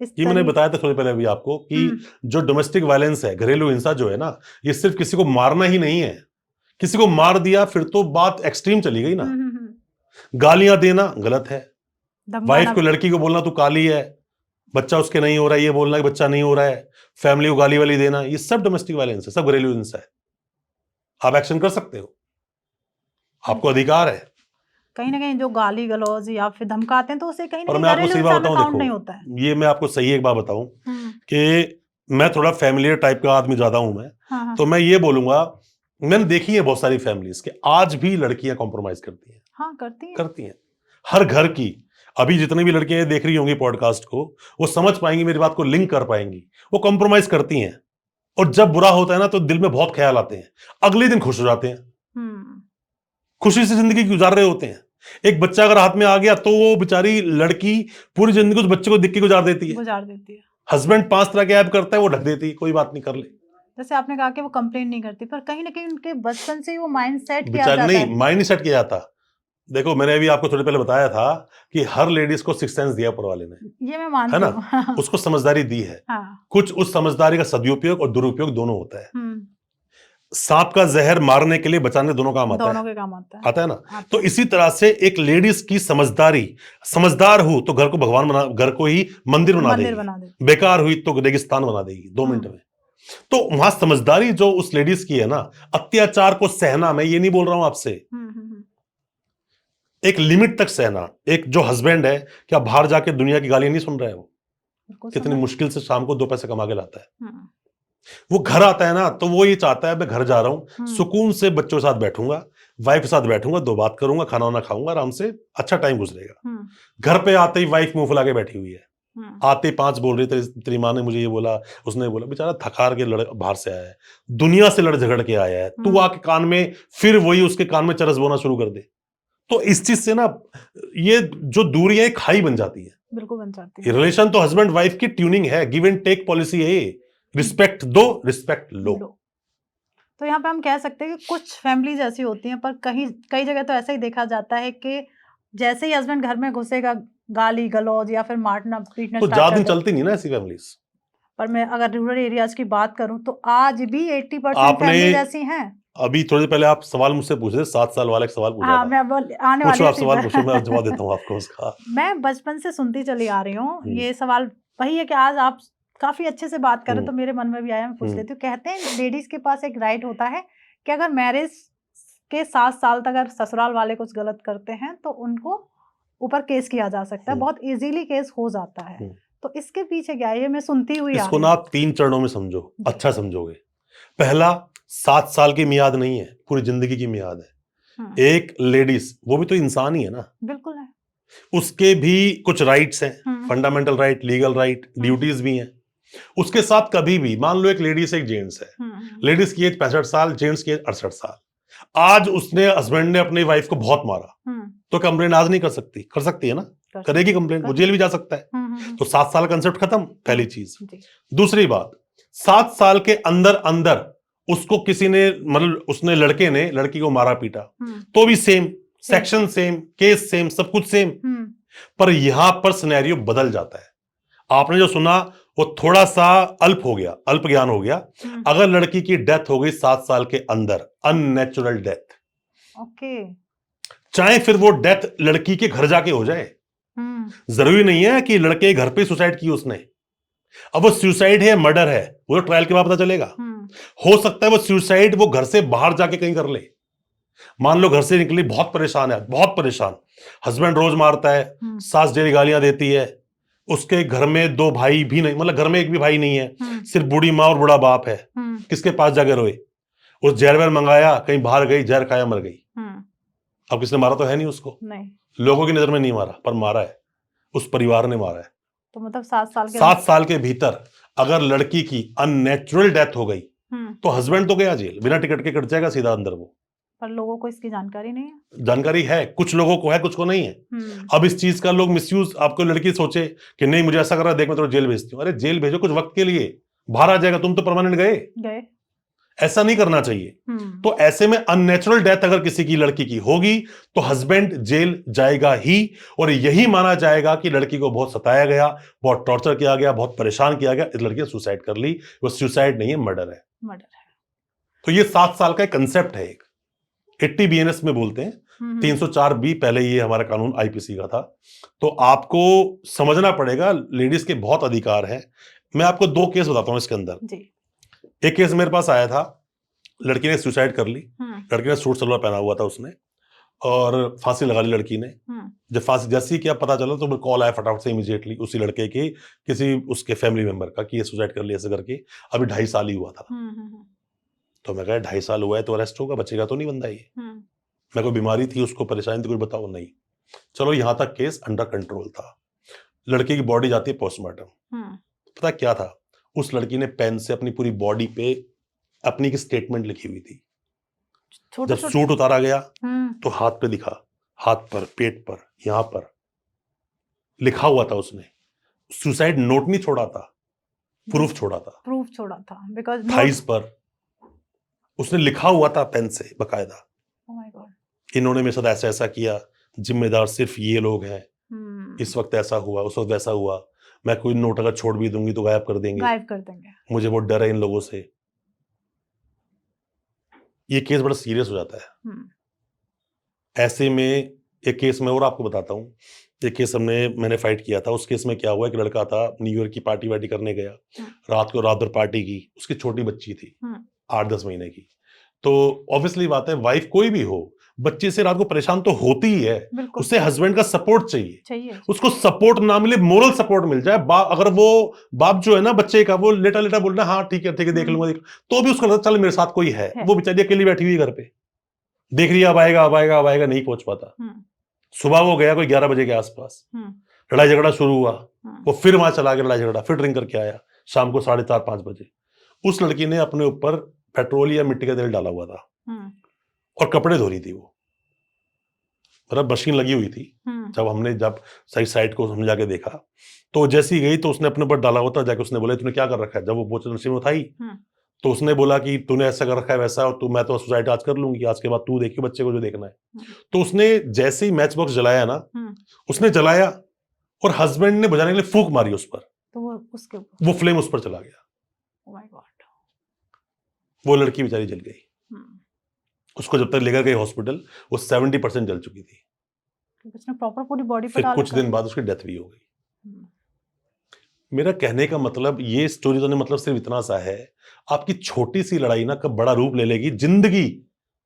ये मैंने बताया था थोड़ी पहले अभी आपको कि जो डोमेस्टिक वायलेंस है, घरेलू हिंसा जो है ना, ये सिर्फ किसी को मारना ही नहीं है। किसी को मार दिया फिर तो बात एक्सट्रीम चली गई ना। गालियां देना गलत है, वाइफ को, लड़की को बोलना तू काली है, बच्चा उसके नहीं हो रहा है, ये बोलना कि बच्चा नहीं हो रहा है, फैमिली को गाली वाली देना, ये सब डोमेस्टिक वायलेंस है, सब घरेलू हिंसा है। आप एक्शन कर सकते हो, आपको अधिकार है। कहीं ना कहीं जो गाली गलौज या फिर धमकाते हैं, तो उसे कहीं ना कहीं घरेलू हिंसा में काउंट नहीं होता है। ये मैं आपको सही एक बात बताऊं कि मैं थोड़ा फैमिलियर टाइप का आदमी ज्यादा हूं मैं, तो मैं ये बोलूंगा, मैंने देखी है बहुत सारी फैमिलीज के, आज भी लड़कियां कॉम्प्रोमाइज करती हैं। हाँ, करती हैं हर घर की। अभी जितनी भी लड़कियां देख रही होंगी पॉडकास्ट को, वो समझ पाएंगी, मेरी बात को लिंक कर पाएंगी, वो कॉम्प्रोमाइज करती हैं। और जब बुरा होता है ना, तो दिल में बहुत ख्याल आते हैं, अगले दिन खुश हो जाते हैं, खुशी से जिंदगी गुजार रहे होते हैं। एक बच्चा अगर हाथ में आ गया तो वो बेचारी लड़की पूरी जिंदगी उस बच्चे को दिख के गुजार देती है। हस्बैंड 5 तरह के ऐप करता है, वो ढक देती है, कोई बात नहीं, कर ले, जैसे आपने कहा कि वो कंप्लेन नहीं करती, पर कहीं ना कहीं उनके बचपन से ही वो माइंड सेट किया बेचारी जाता नहीं, है। माइंड नहीं सेट किया जाता। देखो, मैंने अभी आपको थोड़ी पहले बताया था कि हर लेडीज को सिक्स सेंस दिया ऊपर वाले ने, ये मैं है मानती ना? हूँ। उसको समझदारी दी है। हाँ। कुछ उस समझदारी का सदुपयोग और दुरुपयोग दोनों होता है। हम्म। सांप का जहर मारने के लिए बचाने दोनों काम आता दोनों है, के काम आता है। आता है ना? आता तो है। इसी तरह से एक लेडीज की समझदारी, समझदार हो तो घर को भगवान बना, घर को ही मंदिर बना मंदिर देगी, बना दे। बेकार हुई तो रेगिस्तान बना देगी 2 मिनट में। तो वहां समझदारी जो उस लेडीज की है ना, अत्याचार को सहना, मैं ये नहीं बोल रहा हूं आपसे, एक लिमिट तक सहना। एक जो हस्बैंड है, क्या बाहर जाके दुनिया की गालियां नहीं सुन रहा है? वो बिल्कुल कितनी समझ। मुश्किल से शाम को 2 पैसे कमा के लाता है। वो घर आता है ना, तो वो ये चाहता है मैं घर जा रहा हूं, सुकून से बच्चों के साथ बैठूंगा, वाइफ के साथ बैठूंगा, 2 बात करूंगा, खाना वाना खाऊंगा, आराम से अच्छा टाइम गुजरेगा। घर पे आते ही वाइफ मुंह फुला के बैठी हुई है, आते ही 5 बोल रही तेरी माँ ने मुझे ये बोला, उसने बोला। बेचारा थकार के लड़ बाहर से आया है, दुनिया से लड़ झगड़ के आया है, तू आके कान में फिर वही उसके कान में चरस बोना शुरू कर दे। तो इस चीज से ना ये जो दूरियां एक खाई बन जाती है। बिल्कुल बन जाती है। रिलेशन तो हस्बैंड वाइफ की ट्यूनिंग है, गिव एंड टेक पॉलिसी है, रिस्पेक्ट दो, रिस्पेक्ट लो। तो यहाँ पे हम कह सकते हैं कि कुछ फैमिलीज ऐसी होती हैं, पर कई जगह तो ऐसा ही देखा जाता है कि जैसे ही हस्बैंड घर में घुसेगा, गाली गलौज या फिर मारना पीटना तो स्टार्ट ज्यादा कर दिन दे। चलती नहीं ना ऐसी फैमिलीज। पर मैं अगर रूरल एरियाज की बात करूं तो आज भी 80% आपने फैमिलीज ऐसी हैं। अभी थोड़ी देर पहले आप सवाल मुझसे पूछ रहे थे, 7 साल वाला एक सवाल पूछा हाँ, था। मैं आने वाली पूछो, आप थी सवाल पूछो, मैं जवाब देता हूँ आपको उसका। मैं बचपन से सुनती चली आ रही हूँ ये सवाल, वही है कि आज आप काफी अच्छे से बात कर रहे तो मेरे मन में भी आया, मैं पूछ लेती हूँ। कहते हैं लेडीज के पास एक राइट होता है कि अगर मैरिज के 7 साल तक अगर ससुराल वाले कुछ गलत करते हैं तो उनको ऊपर केस किया जा सकता है, बहुत इजीली केस हो जाता है। तो इसके पीछे क्या है? ये मैं सुनती हुई आ इसको रही ना हूँ। आप 3 चरणों में समझो, अच्छा समझोगे। पहला, 7 साल की मियाद नहीं है, पूरी जिंदगी की मियाद है। एक लेडीज, वो भी तो इंसान ही है ना, बिल्कुल है, उसके भी कुछ राइट्स हैं, fundamental right, legal right, duties भी हैं। उसके साथ कभी भी, मान लो एक लेडीज एक जेंट्स है, लेडीज की एज 65 साल, जेंट्स की एज 68 साल। आज उसने, हस्बैंड ने अपनी वाइफ को बहुत मारा, तो कंप्लेन आज नहीं कर सकती? कर सकती है ना, करेगी कंप्लेन, वो जेल भी जा सकता है। तो 7 साल कंसेप्ट खत्म, पहली चीज। दूसरी बात, 7 साल के अंदर अंदर उसको किसी ने, मतलब उसने, लड़के ने लड़की को मारा पीटा, तो भी same section, same case, same सब कुछ सेम। पर यहां पर सिनेरियो बदल जाता है। आपने जो सुना वो थोड़ा सा अल्प हो गया, अल्प ज्ञान हो गया। अगर लड़की की डेथ हो गई 7 साल के अंदर, अननेचुरल डेथ, ओके, चाहे फिर वो डेथ लड़की के घर जाके हो जाए, जरूरी नहीं है कि लड़के घर पे सुसाइड की उसने। अब वो सुसाइड है, मर्डर है, वो तो ट्रायल के बाद पता चलेगा। हो सकता है वो सुसाइड वो घर से बाहर जाके कहीं कर ले। मान लो घर से निकली, बहुत परेशान है, बहुत परेशान, हस्बैंड रोज मारता है, सास डेली गालियां देती है, उसके घर में 2 भाई भी नहीं, मतलब घर में एक भी भाई नहीं है, सिर्फ बूढ़ी माँ और बूढ़ा बाप है। किसके पास जाके रोए? उस जहर वहर मंगाया, कहीं बाहर गई, जहर खाया, मर गई। अब किसने मारा? तो है नहीं उसको, नहीं, लोगों की नजर में नहीं मारा, पर मारा है उस परिवार ने, मारा है। तो मतलब 7 साल के भीतर अगर लड़की की अननेचुरल डेथ हो गई तो हस्बैंड तो गया जेल, बिना टिकट के कट जाएगा सीधा अंदर वो। पर लोगों को इसकी जानकारी नहीं है। जानकारी है, कुछ लोगों को है, कुछ को नहीं है। अब इस चीज का लोग मिसयूज, आपको लड़की सोचे कि नहीं मुझे ऐसा कर रहा है, देख मैं तुम्हें जेल भेजती हूँ। अरे जेल भेजो कुछ वक्त के लिए, बाहर आ जाएगा, तुम तो परमानेंट गए। ऐसा नहीं करना चाहिए। तो ऐसे में अननेचुरल डेथ अगर किसी की, लड़की की होगी, तो हस्बैंड जेल जाएगा ही, और यही माना जाएगा कि लड़की को बहुत सताया गया, बहुत टॉर्चर किया गया, बहुत परेशान किया गया, इस लड़की ने सुसाइड कर ली। वो सुसाइड नहीं है, मर्डर है। तो ये 7 साल का कंसेप्ट है, एक 80 BNS में बोलते हैं, 304B पहले ये हमारा कानून IPC का था। तो आपको समझना पड़ेगा, लेडीज के बहुत अधिकार है। मैं आपको 2 केस बताता हूं इसके अंदर जी। एक केस मेरे पास आया था, लड़की ने सुसाइड कर ली, लड़की ने सूट सलवार पहना हुआ था उसने, और फांसी लगा ली लड़की ने। जब फांसी जैसी क्या पता चला तो कॉल आया फटाफट से इमीडिएटली उसी लड़के की, किसी उसके फैमिली मेंबर का, कि ये सुसाइड कर लिया ऐसे करके, अभी 2.5 साल ही हुआ था। तो मैं कहा 2.5 साल हुआ है तो अरेस्ट होगा, बचेगा तो नहीं बंदा ये। मैं कोई बीमारी थी, उसको परेशानी थी, कुछ बताओ, नहीं। चलो यहां तक केस अंडर कंट्रोल था। लड़की की बॉडी जाती है पोस्टमार्टम, पता क्या था? उस लड़की ने पेन से अपनी पूरी बॉडी पे अपनी की स्टेटमेंट लिखी हुई थी। जब सूट उतारा गया तो हाथ पे दिखा, हाथ पर, पेट पर, यहां पर लिखा हुआ था उसने। सुसाइड नोट नहीं छोड़ा था, प्रूफ छोड़ा था, बिकॉज थाइस पर उसने लिखा हुआ था पेन से बकायदा, ओह माय गॉड, इन्होंने मेरे साथ ऐसा ऐसा किया, जिम्मेदार सिर्फ ये लोग हैं, इस वक्त ऐसा हुआ, उस वक्त ऐसा हुआ, मैं कोई नोट अगर छोड़ भी दूंगी तो गायब कर देंगे, मुझे बहुत डर है इन लोगों से। ये केस बड़ा सीरियस हो जाता है। ऐसे में एक केस में और आपको बताता हूँ, एक केस मैंने फाइट किया था। उस केस में क्या हुआ, एक लड़का था, न्यू ईयर की पार्टी वार्टी करने गया, रात भर पार्टी की, उसकी छोटी बच्ची थी 8-10 महीने की। तो ऑब्वियसली बात है, वाइफ कोई भी हो, बच्चे से रात को परेशान तो होती ही है, उसे हस्बैंड का सपोर्ट चाहिए। उसको सपोर्ट ना मिले, मोरल सपोर्ट मिल जाए। अगर वो बाप जो है ना बच्चे का, वो लेटा लेटा बोल रहा है हाँ ठीक है देख लूंगा, तो भी उसको लगता चल मेरे साथ कोई है। वो बेचारी अकेली बैठी हुई घर पे देख रही है, अब आएगा, नहीं पहुंच पाता। सुबह वो गया कोई 11 बजे के आसपास, लड़ाई झगड़ा शुरू हुआ, वो फिर वहां चला गया, लड़ाई झगड़ा, फिर ड्रिंक करके आया शाम को 4:30-5 बजे। उस लड़की ने अपने ऊपर पेट्रोल या मिट्टी का तेल डाला हुआ था और कपड़े धो रही थी वो, मतलब मशीन लगी हुई थी। जब सही साइड को समझा के देखा तो जैसी गई तो उसने अपने ऊपर डाला हुआ था, जाके उसने बोला तूने क्या कर रखा है। जब वो बोतल मशीन में उठाई तो उसने बोला कि तूने ऐसा कर रखा है वैसा, और मैं तो सुसाइड आज कर लूंगी, आज के बाद तू देखियो बच्चे को जो देखना है। तो उसने जैसे ही मैच बॉक्स जलाया ना, उसने जलाया और हस्बैंड ने बुझाने के लिए फूंक मारी उस पर, तो वो फ्लेम उस पर चला गया। ओह माय गॉड, वो लड़की बेचारी जल गई। उसको जब तक लेकर गए हॉस्पिटल, वो 70% जल चुकी थी। उसने प्रॉपर पूरी बॉडी पे फिर डाला, कुछ दिन बाद उसकी डेथ भी हो गई। मेरा कहने का मतलब, ये स्टोरी तो नहीं, मतलब सिर्फ इतना सा है, आपकी छोटी सी लड़ाई ना कब बड़ा रूप ले लेगी, जिंदगी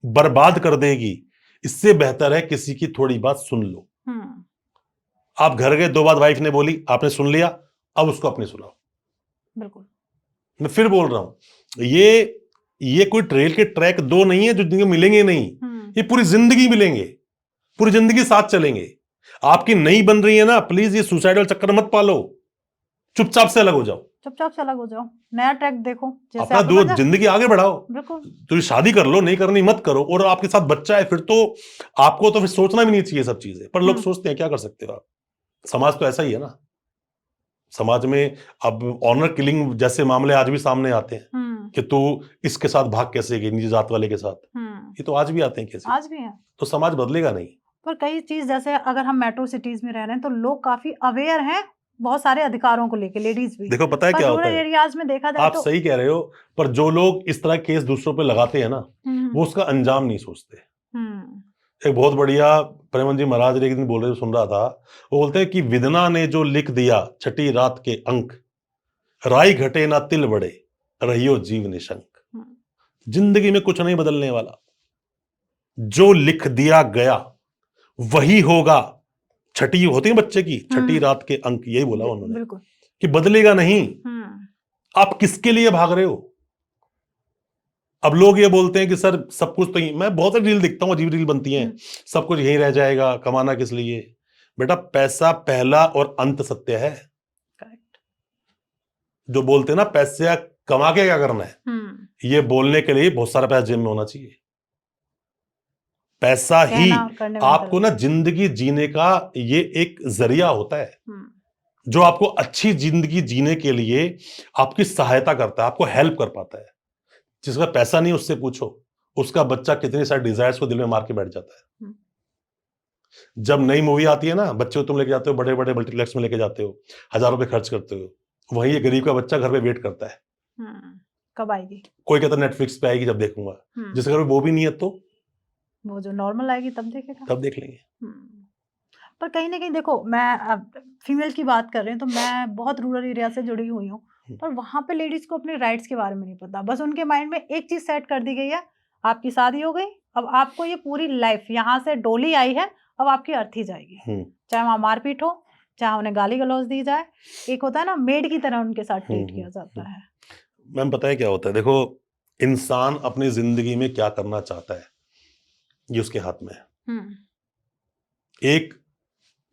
बर्बाद कर देगी। इससे बेहतर है किसी की थोड़ी बात सुन लो। आप घर गए, 2 बात वाइफ ने बोली, आपने सुन लिया, अब उसको अपनी सुनाओ। बिल्कुल, मैं फिर बोल रहा हूं, ये कोई ट्रेल के ट्रैक 2 नहीं है जो जिंदगी मिलेंगे नहीं, ये पूरी जिंदगी मिलेंगे, पूरी जिंदगी साथ चलेंगे। आपकी नहीं बन रही है ना, प्लीज ये सुसाइडल चक्कर मत पालो, चुपचाप से अलग हो जाओ, नया ट्रैक देखो, अपना जिंदगी आगे बढ़ाओ। तो शादी कर लो, नहीं करनी मत करो, और आपके साथ बच्चा है फिर तो आपको तो फिर सोचना भी नहीं चाहिए सब चीजें, पर लोग सोचते हैं, क्या कर सकते हो आप। समाज तो ऐसा ही है ना, समाज में अब ऑनर किलिंग जैसे मामले आज भी सामने आते हैं कि तू इसके साथ भाग कैसे गई, निजी जात वाले के साथ, ये तो आज भी आते हैं कैसे, आज भी है। तो समाज बदलेगा नहीं। पर कई चीज, जैसे अगर हम मेट्रो सिटीज में रह रहे हैं तो लोग काफी अवेयर हैं बहुत सारे अधिकारों को लेके, लेडीज भी। देखो पता है क्या होता है, एरियाज में देखा जाए आप सही कह रहे हो, पर जो लोग इस तरह केस दूसरों पे लगाते हैं ना, वो उसका अंजाम नहीं सोचते। एक बहुत बढ़िया प्रेमन जी महाराज एक दिन बोल रहे, सुन रहा था, वो बोलते हैं कि विदना ने जो लिख दिया छठी रात के अंक, राई घटे ना तिल बढ़े, रहियो जीव निशंक। जिंदगी में कुछ नहीं बदलने वाला, जो लिख दिया गया वही होगा। छठी होती है बच्चे की, छठी रात के अंक, यही बोला उन्होंने कि बदलेगा नहीं। आप किसके लिए भाग रहे हो। अब लोग ये बोलते हैं कि सर सब कुछ तो मैं बहुत सारी रील दिखता हूं, अजीब रील बनती हैं, सब कुछ यहीं रह जाएगा, कमाना किस लिए। बेटा पैसा पहला और अंत सत्य है। जो बोलते हैं ना पैसे कमा के क्या करना है, ये बोलने के लिए बहुत सारा पैसा जेब में होना चाहिए। पैसा ही आपको ना जिंदगी जीने का ये एक जरिया होता है, जो आपको अच्छी जिंदगी जीने के लिए आपकी सहायता करता है, आपको हेल्प कर पाता है। जिसका पैसा नहीं उससे पूछो, उसका बच्चा कितने सारे डिजायर्स को दिल में मार के बैठ जाता है। जब नई मूवी आती है ना, बच्चे को तुम लेके जाते हो, बड़े बड़े मल्टीप्लेक्स में लेके जाते हो, हजारों रुपए खर्च करते हो, वहीं ये गरीब का बच्चा घर पे वेट करता है, कब आएगी। कोई कहता नेटफ्लिक्स पे आएगी जब देखूंगा, जिसके घर में वो भी नहीं है तो वो जो नॉर्मल आएगी तब देखेगा, तब देख लेंगे। पर कहीं ना कहीं देखो, मैं फीमेल की बात कर रहे हैं तो मैं बहुत रूरल एरिया से जुड़ी हुई हूँ, पर वहां पे लेडीज को अपने राइट्स के बारे में नहीं पता। बस उनके माइंड में एक चीज सेट कर दी गई है, आपकी शादी हो गई, अब आपको ये पूरी लाइफ यहाँ से डोली आई है, अब आपकी अर्थी जाएगी, चाहे वहां मारपीट हो, चाहे उन्हें गाली गलौज दी जाए। एक होता है ना मेड की तरह उनके साथ ट्रीट किया जाता है। मैम पता है क्या होता है, देखो इंसान अपनी जिंदगी में क्या करना चाहता है ये उसके हाथ में है। एक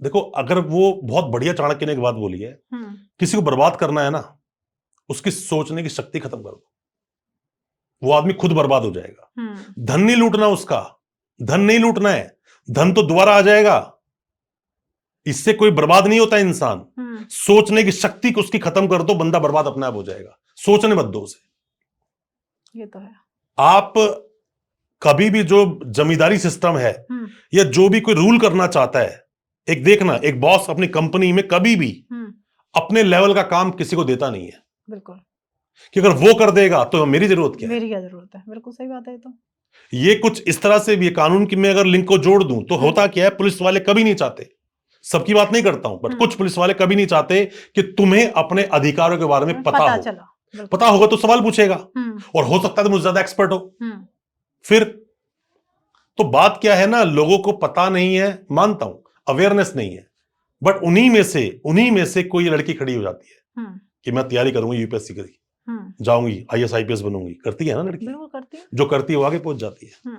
देखो, अगर वो बहुत बढ़िया चाणक्य ने एक बात बोली है, किसी को बर्बाद करना है ना, उसकी सोचने की शक्ति खत्म कर दो, वो आदमी खुद बर्बाद हो जाएगा। धन नहीं लूटना उसका, धन नहीं लूटना है, धन तो दोबारा आ जाएगा। इससे कोई बर्बाद नहीं होता इंसान। सोचने की शक्ति को उसकी खत्म कर दो, बंदा बर्बाद अपने आप हो जाएगा। सोचने मत दो उसे। ये तो है। आप कभी भी जो जमींदारी सिस्टम है या जो भी कोई रूल करना चाहता है, एक देखना, एक बॉस अपनी कंपनी में कभी भी अपने लेवल का काम किसी को देता नहीं है। बिल्कुल। कि अगर वो कर देगा तो मेरी जरूरत क्या है? मेरी क्या जरूरत है? बिल्कुल सही बात है। तो ये कुछ इस तरह से भी कानून की मैं अगर लिंक को जोड़ दूं तो होता क्या है, पुलिस वाले कभी नहीं चाहते, सबकी बात नहीं करता हूं, बट कुछ पुलिस वाले कभी नहीं चाहते कि तुम्हें अपने अधिकारों के बारे में पता हो। पता होगा तो सवाल पूछेगा, और हो सकता है तो मुझसे ज्यादा एक्सपर्ट हो। फिर तो बात क्या है ना, लोगों को पता नहीं है, मानता हूं, अवेयरनेस नहीं है, बट उन्हीं में से कोई लड़की खड़ी हो जाती है कि मैं तैयारी करूंगी यूपीएससी की, जाऊंगी आईएएस आईपीएस बनूंगी। करती है ना लड़की? बिल्कुल करती है। जो करती है वो आगे पहुंच जाती है,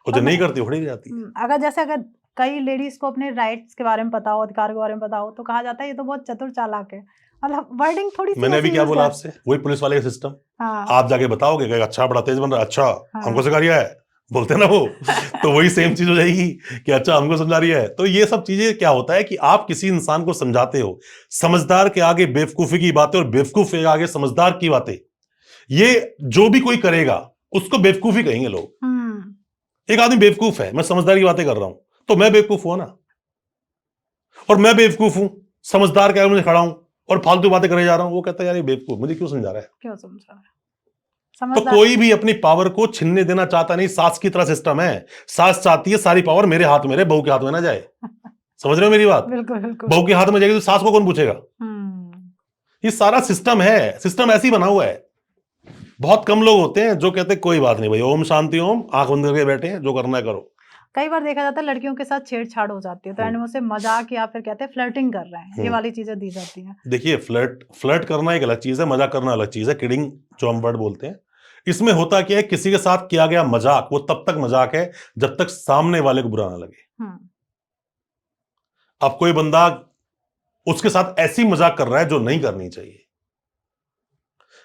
और जो नहीं करती वो खड़ी रह जाती है। अगर कई लेडीज को अपने राइट्स के बारे में पता हो, अधिकार के बारे में पता हो, तो कहा जाता है ये तो बहुत चतुर चालाक है। मतलब वर्डिंग थोड़ी सी। मैंने अभी क्या बोला आपसे, वही पुलिस वाले का सिस्टम। आप जाके बताओगे कि अच्छा बड़ा तेज बन रहा है, अच्छा हमको सिखा रिया है, बोलते ना वो, तो वही सेम चीज हो जाएगी कि अच्छा हमको समझा रही है। तो ये सब चीजें क्या होता है कि आप किसी इंसान को समझाते हो, समझदार के आगे बेवकूफी की बातें और बेवकूफ के आगे समझदार की बातें, ये जो भी कोई करेगा उसको बेवकूफी कहेंगे लोग। एक आदमी बेवकूफ है, मैं समझदार की बातें कर रहा हूं, तो मैं बेवकूफ हुआ ना, और मैं बेवकूफ हूं, समझदार के आगे मुझे खड़ा हूं और फालतू बातें करे जा रहा हूं, वो कहता है यार ये बेवकूफ, मुझे क्यों समझा रहा है? क्यों समझा रहा है? तो कोई भी अपनी पावर को छीनने देना चाहता नहीं। सास की तरह सिस्टम है, सास चाहती है सारी पावर मेरे हाथ में रहे, बहू के हाथ में ना जाए। समझ रहे हो मेरी बात? बिल्कुल बिल्कुल। बहू के हाथ में जाएगी तो सास को कौन पूछेगा? ये सारा सिस्टम है, सिस्टम ऐसे ही बना हुआ है। बहुत कम लोग होते हैं जो कहते हैं कोई बात नहीं भाई, ओम शांति ओम, आंख बंद करके बैठे हैं, जो करना है करो। कई बार देखा जाता है लड़कियों के साथ छेड़छाड़ हो जाती है, तो एंड में उसे मजाक या फिर कहते हैं फ्लर्टिंग कर रहे हैं, ये वाली चीजें दी जाती हैं। देखिए, फ्लर्ट करना एक अलग चीज है, मजाक करना अलग चीज है। किडिंग जो हम वर्ड बोलते हैं, इसमें होता क्या है, किसी के साथ किया गया मजाक वो तब तक मजाक है जब तक सामने वाले को बुरा ना लगे। अब कोई बंदा उसके साथ ऐसी मजाक कर रहा है जो नहीं करनी चाहिए।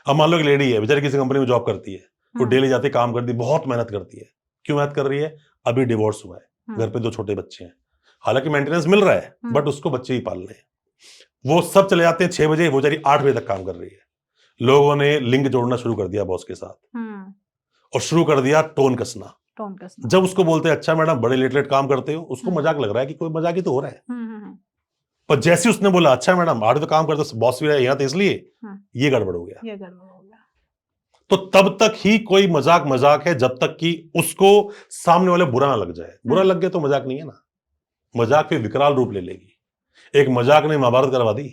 अब मान लो एक लेडी है, बेचारी किसी कंपनी में जॉब करती है, वो डेली जाती है, काम करती है, बहुत मेहनत करती है। क्यों मेहनत कर रही है? अभी डिवोर्स हुआ है, घर पे 2 छोटे बच्चे हैं, हालांकि मेंटेनेंस मिल रहा है, बट उसको बच्चे ही पाल रहे हैं। वो सब चले जाते हैं 6 बजे, वो बेचारी 8 बजे तक काम कर रही है। लोगों ने लिंक जोड़ना शुरू कर दिया बॉस के साथ, और शुरू कर दिया टोन कसना। जब उसको बोलते हैं अच्छा मैडम बड़े लेट लेट काम करते हो, उसको मजाक लग रहा है कि कोई मजाक ही तो हो रहा है। पर जैसे उसने बोला अच्छा मैडम 8 तो काम करते हो, बॉस भी रहा यहाँ, तो इसलिए ये गड़बड़ हो गया। तो तब तक ही कोई मजाक है जब तक कि उसको सामने वाले बुरा ना लग जाए। बुरा लग गया तो मजाक नहीं है ना, मजाक फिर विकराल रूप ले लेगी। एक मजाक ने महाभारत करवा दी।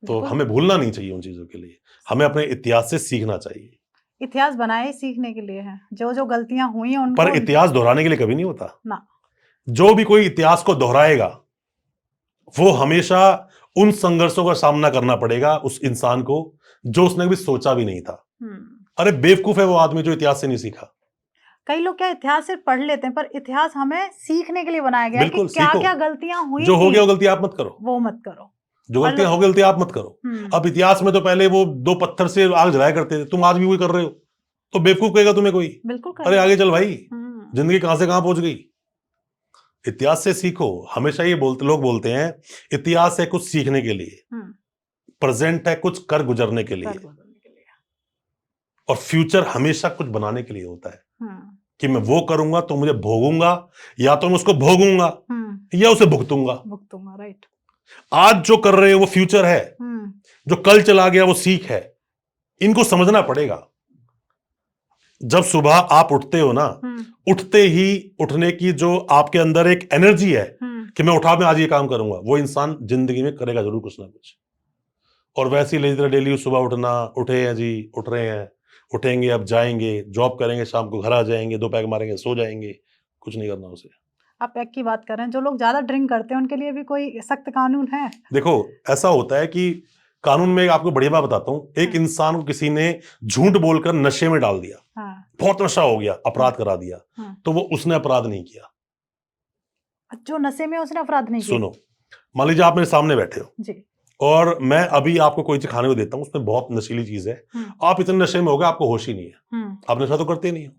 तो हमें भूलना नहीं चाहिए उन चीजों के लिए, हमें अपने इतिहास से सीखना चाहिए। इतिहास बनाए सीखने के लिए है, जो जो गलतियां हुई हैं उनको। पर इतिहास दोहराने के लिए कभी नहीं होता ना। जो भी कोई इतिहास को दोहराएगा वो हमेशा उन संघर्षों का सामना करना पड़ेगा उस इंसान को जो उसने कभी सोचा भी नहीं था। अरे बेवकूफ है वो आदमी जो इतिहास से नहीं सीखा। कई लोग क्या इतिहास से पढ़ लेते हैं, पर इतिहास हमें सीखने के लिए बनाया गया है कि क्या क्या गलतियां हुई, जो हो गया वो गलती आप मत करो, वो मत करो, जो गलतियां हो गलती आप मत करो। अब इतिहास में तो पहले वो 2 पत्थर से आग जलाया करते थे, तुम आज भी वही कर रहे हो, तो बेवकूफ कहेगा तुम्हें कोई? बिल्कुल। अरे आगे चल भाई, जिंदगी कहां से कहां पहुंच गई। इतिहास से सीखो। हमेशा ये लोग बोलते हैं इतिहास है कुछ सीखने के लिए, प्रेजेंट है कुछ कर गुजरने के लिए, और फ्यूचर हमेशा कुछ बनाने के लिए होता है कि मैं वो करूंगा तो मुझे भोगूंगा, या तो मैं उसको भोगूंगा या उसे भुगतूंगा। राइट। आज जो कर रहे हो वो फ्यूचर है, जो कल चला गया वो सीख है। इनको समझना पड़ेगा। जब सुबह आप उठते हो ना, उठते ही उठने की जो आपके अंदर एक एनर्जी है कि मैं उठा, मैं आज ये काम करूंगा, वो इंसान जिंदगी में करेगा जरूर कुछ ना कुछ। और वैसे ही डेली सुबह उठना, उठे हैं जी, उठ रहे हैं, उठेंगे, अब जाएंगे, जॉब करेंगे, शाम को घर आ जाएंगे, 2 पैग मारेंगे, सो जाएंगे, कुछ नहीं करना उसे। आप पैक की बात कर रहे हैं, जो लोग ज्यादा ड्रिंक करते हैं उनके लिए भी कोई सख्त कानून है? देखो ऐसा होता है कि कानून में आपको बढ़िया बात बताता हूं। एक इंसान को किसी ने झूठ बोलकर नशे में डाल दिया, बहुत नशा हो गया, अपराध करा दिया, तो वो उसने अपराध नहीं किया। जो नशे में उसने अपराध नहीं किया। सुनो, मान लीजिए आप मेरे सामने बैठे हो जी, और मैं अभी आपको कोई चीज खाने को देता हूं, उसमें बहुत नशीली चीज है, आप इतने नशे में हो गए आपको होश ही नहीं है, आप नशा तो करते नहीं हो,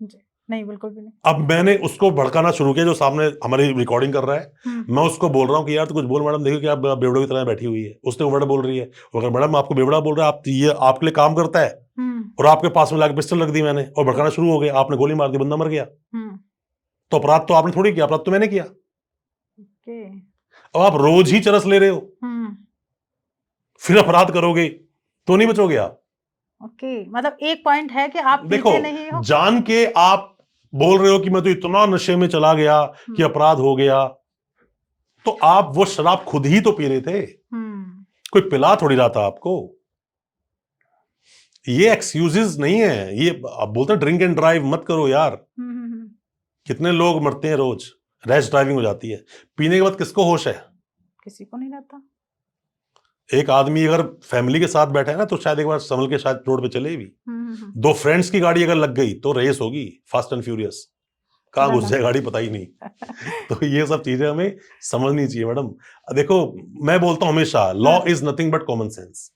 नहीं, बिल्कुल भी नहीं। अब मैंने उसको भड़काना शुरू किया, जो सामने हमारी रिकॉर्डिंग कर रहा है। मैं उसको बोल रहा हूँ कि यार तू कुछ बोल मैडम, देखो कि आप बेवड़े की तरह बैठी हुई है। उसने बेवड़ा बोल रही है, वो कह मैडम आपको बेवड़ा बोल रहा है, आप ये आपके लिए काम करता है, और आपके पास में लाके पिस्टल रख दी मैंने और भड़काना शुरू हो गया, आपने गोली मार दी, बंदा मर गया। तो अपराध तो आपने थोड़ी किया, अपराध तो मैंने किया। अब आप रोज ही चरस ले रहे हो, फिर अपराध करोगे तो नहीं बचोगे आप। ओके, मतलब एक पॉइंट है कि आप देखो, पीते नहीं हो, जान के आप बोल रहे हो कि मैं तो इतना नशे में चला गया कि अपराध हो गया, तो आप वो शराब खुद ही तो पी रहे थे, कोई पिला थोड़ी रहा था आपको। ये एक्सक्यूजेस नहीं है, ये आप बोलते हैं ड्रिंक एंड ड्राइव मत करो यार। कितने लोग मरते हैं रोज, रैश ड्राइविंग हो जाती है। पीने के बाद किसको होश है? किसी को नहीं रहता। एक आदमी अगर फैमिली के साथ बैठा है ना, तो शायद एक बार संभल के शायद रोड पे चले भी। दो फ्रेंड्स की गाड़ी अगर लग गई तो रेस होगी, फास्ट एंड फ्यूरियस, कहां घुस जाए गाड़ी पता ही नहीं। तो ये सब चीजें हमें समझनी चाहिए मैडम। देखो, मैं बोलता हूं हमेशा, law is nothing but common sense.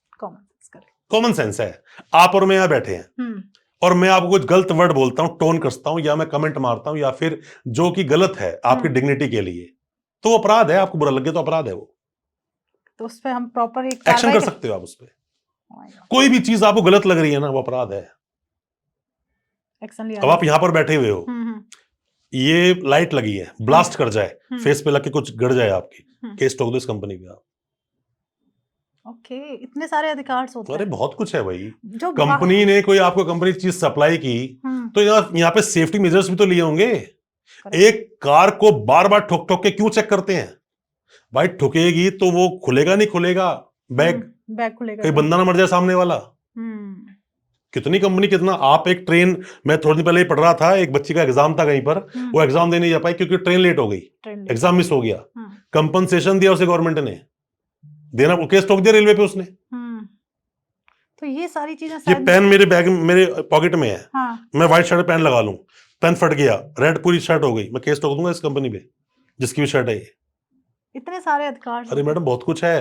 Common sense है। आप और मैं यहां बैठे हैं, और मैं आपको कुछ गलत वर्ड बोलता हूं, टोन कसता हूं, या मैं कमेंट मारता हूं, या फिर जो कि गलत है आपकी डिग्निटी के लिए, तो वो अपराध है। आपको बुरा लगे तो अपराध है वो, तो उस पे हम प्रॉपर एक एक्शन कर सकते हो आप उस पे। कोई भी चीज आपको गलत लग रही है ना, वो अपराध है, एक्शन लिया। अब आप यहां पर बैठे हुए हो, ये लाइट लगी है, ब्लास्ट कर जाए, फेस पे लग के कुछ गड़ जाए आपकी, केस ठोक दो इस कंपनी पे आप। ओके, इतने सारे अधिकार होते हैं। अरे बहुत कुछ है भाई। जो कंपनी ने कोई आपको कंपनी चीज सप्लाई की, तो यहाँ पे सेफ्टी मेजर्स भी तो लिए होंगे। एक कार को बार बार ठोक ठोक के क्यों चेक करते हैं भाई? ठुकेगी तो वो खुलेगा नहीं खुलेगा बैग खुलेगा, कहीं बंदा ना मर जाए सामने वाला। कितनी कंपनी, कितना आप एक ट्रेन, मैं थोड़ी दिन पहले ही पढ़ रहा था, एक बच्ची का एग्जाम था कहीं पर, वो एग्जाम देने जा पाई क्योंकि ट्रेन लेट हो गई, एग्जाम मिस हो गया। कंपनसेशन दिया उसे गवर्नमेंट ने, देना, केस ठोक दिया रेलवे पे उसने। तो ये सारी चीजें, ये पेन मेरे बैग मेरे पॉकेट में है, हाँ। मैं व्हाइट शर्ट पेन लगा लूं, पेन फट गया, रेड पूरी शर्ट हो गई, मैं केस ठोक दूंगा इस कंपनी पे जिसकी भी शर्ट है ये। इतने सारे अधिकार। अरे मैडम बहुत कुछ है।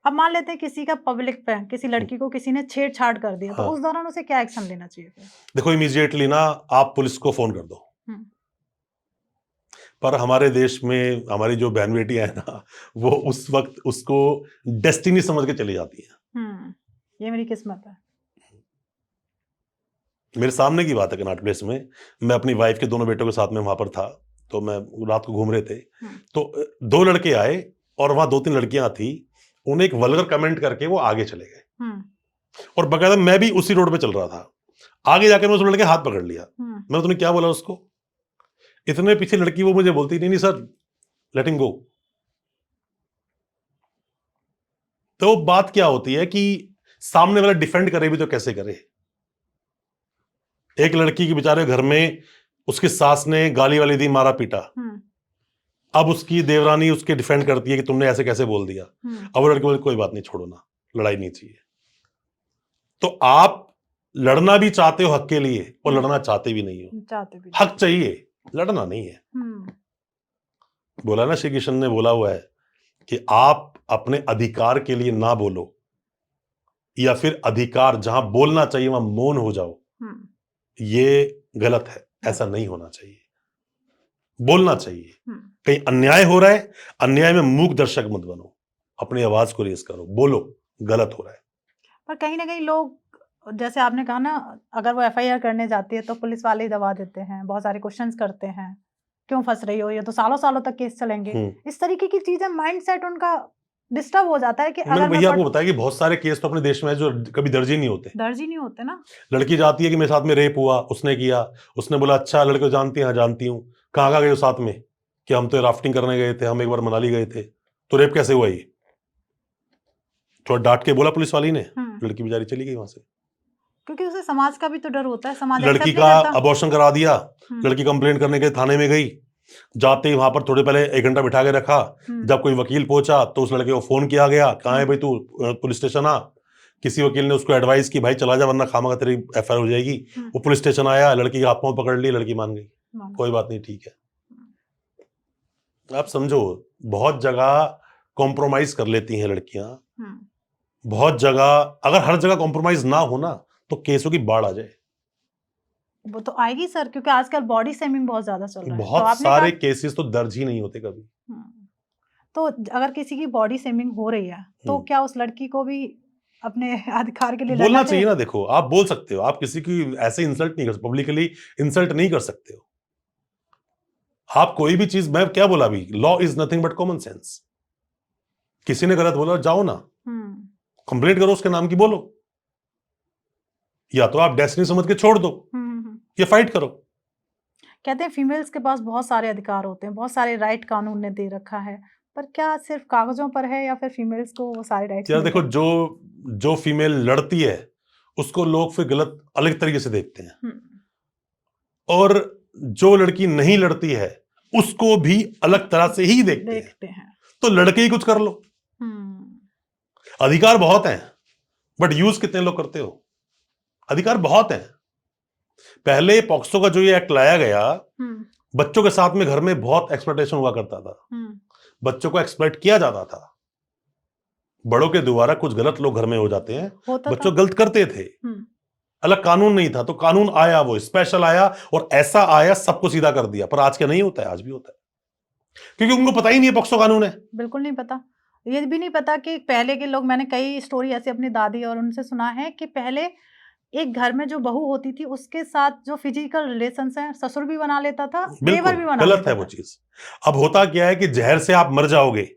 अब मान लेते हैं किसी का पब्लिक पे, किसी लड़की को किसी ने छेड़छाड़ कर दिया, तो उस दौरान उसे क्या एक्शन लेना चाहिए? देखो, इमीडिएटली ना आप पुलिस को फोन कर दो। पर हमारे देश में हमारी जो बहन बेटियां है ना, वो उस वक्त उसको डेस्टिनी समझ के चली जाती है। ये मेरी किस्मत है। मेरे सामने की बात है, कर्नाटक प्लेस में मैं अपनी वाइफ के दोनों बेटों के साथ में वहां पर था, तो मैं रात को घूम रहे थे, तो दो लड़के आए और वहां दो तीन लड़कियां थी, उन्हें एक वल्गर कमेंट करके वो आगे चले गए, और बकायदा मैं भी उसी रोड पे चल रहा था, आगे जाकर मैं उस लड़के हाथ पकड़ लिया। मैंने तुम्हें क्या बोला उसको? इतने पीछे लड़की वो मुझे बोलती, नहीं सर लेट हिम गो। तो बात क्या होती है कि सामने वाला डिफेंड करे भी तो कैसे करे? एक लड़की के बेचारे घर में उसकी सास ने गाली वाली दी, मारा पीटा, अब उसकी देवरानी उसके डिफेंड करती है कि तुमने ऐसे कैसे बोल दिया। अब वो लड़की बोले कोई बात नहीं, छोड़ो ना, लड़ाई नहीं चाहिए। तो आप लड़ना भी चाहते हो हक के लिए, और लड़ना चाहते भी नहीं हो। हक चाहिए, लड़ना नहीं है। बोला ना, श्री कृष्ण ने बोला हुआ है कि आप अपने अधिकार के लिए ना बोलो, या फिर अधिकार जहां बोलना चाहिए वहां मौन हो जाओ, ये गलत है, ऐसा नहीं होना चाहिए, बोलना चाहिए। कहीं अन्याय हो रहा है, अन्याय में मूक दर्शक मत बनो, अपनी आवाज को रेज करो, बोलो गलत हो रहा है। पर कहीं ना कहीं लोग, जैसे आपने कहा ना, अगर वो एफआईआर करने जाती है तो पुलिस वाले ही दबा देते हैं, बहुत सारे क्वेश्चंस करते हैं, क्यों फंस रही हो, ये तो सालों सालों तक केस चलेंगे, इस तरीके की चीजें, माइंडसेट उनका डिस्टर्ब हो जाता है कि अगर भैया आपको बताया कि बहुत सारे केस तो अपने देश में है जो कभी दर्ज ही नहीं होते ना। लड़की जाती है कि मेरे साथ में रेप हुआ, उसने किया, उसने बोला अच्छा लड़के जानती हैं, हाँ जानती हूँ, कहाँ गए हो साथ में? कि हम तो राफ्टिंग करने गए थे, हम एक बार मनाली गए थे। तो रेप कैसे हुआ? ये थोड़ा डांट के बोला पुलिस वाली ने, लड़की बेचारी चली गई वहां से, क्योंकि उसे समाज का भी तो डर होता है, समाज लड़की का अबॉर्शन करा दिया, लड़की कंप्लेंट करने के थाने में गई, जाते ही वहां पर थोड़े पहले 1 घंटा बिठा के रखा, जब कोई वकील पहुंचा तो उस लड़के को फोन किया गया, कहाँ है भाई तू, पुलिस स्टेशन आ। किसी वकील ने उसको एडवाइस की भाई चला जा वरना खामखा तेरी एफआईआर हो जाएगी। वो पुलिस स्टेशन आया, लड़की के हाथ पांव पकड़ ली, लड़की मान गई, कोई बात नहीं ठीक है। आप समझो, बहुत जगह कॉम्प्रोमाइज कर लेती हैं लड़कियां, बहुत जगह, अगर हर जगह कॉम्प्रोमाइज ना हो ना तो केसों की बाढ़ आ जाए। वो तो आएगी सर, क्योंकि आजकल बॉडी शेमिंग बहुत ज्यादा चल रहा है। बहुत तो आपने सारे केसेस तो दर्ज ही नहीं होते कभी। तो अगर किसी की बॉडी शेमिंग हो रही है तो क्या उस लड़की को भी अपने अधिकार के लिए बोलना लड़ना चाहिए ना। देखो, आप बोल सकते हो, आप किसी की ऐसे इंसल्ट नहीं कर, पब्लिकली इंसल्ट नहीं कर सकते हो आप कोई भी चीज। मैं क्या बोला अभी, law is nothing but common sense. किसी ने गलत बोला, जाओ ना कंप्लेंट करो, उसके नाम की बोलो, या तो आप डेस्टिनी समझ के छोड़ दो या फाइट करो। कहते हैं फीमेल्स के पास बहुत सारे अधिकार होते हैं, बहुत सारे राइट कानून ने दे रखा है, पर क्या सिर्फ कागजों पर है या फिर फीमेल्स को वो सारे राइट्स यार मिलते देखो, जो फीमेल लड़ती है उसको लोग फिर गलत अलग तरीके से देखते हैं, और जो लड़की नहीं लड़ती है उसको भी अलग तरह से ही देखते हैं। तो लड़के ही कुछ कर लो। अधिकार बहुत हैं, बट यूज कितने लोग करते हो? अधिकार बहुत हैं। पहले पॉक्सो का जो ये एक्ट लाया गया, बच्चों के साथ में घर में बहुत एक्सप्लॉयटेशन हुआ करता था, बच्चों को एक्सप्लॉइट किया जाता था। बड़ों के द्वारा कुछ गलत लोग घर में हो जाते हैं, बच्चों गलत करते थे, अलग कानून नहीं था। तो कानून आया, वो स्पेशल आया, और ऐसा आया सबको सीधा कर दिया। पर आज क्या नहीं होता है? आज भी होता है, क्योंकि उनको पता ही नहीं है पॉक्सो कानून है। बिल्कुल नहीं पता। ये भी नहीं पता कि पहले के लोग, मैंने कई स्टोरी ऐसे अपनी दादी और उनसे सुना है कि पहले एक घर में जो बहू होती थी उसके साथ जो फिजिकल रिलेशंस हैं, ससुर भी बना लेता था, देवर भी बना गलत लेता है था। वो चीज। अब होता क्या है कि जहर से आप मर जाओगे,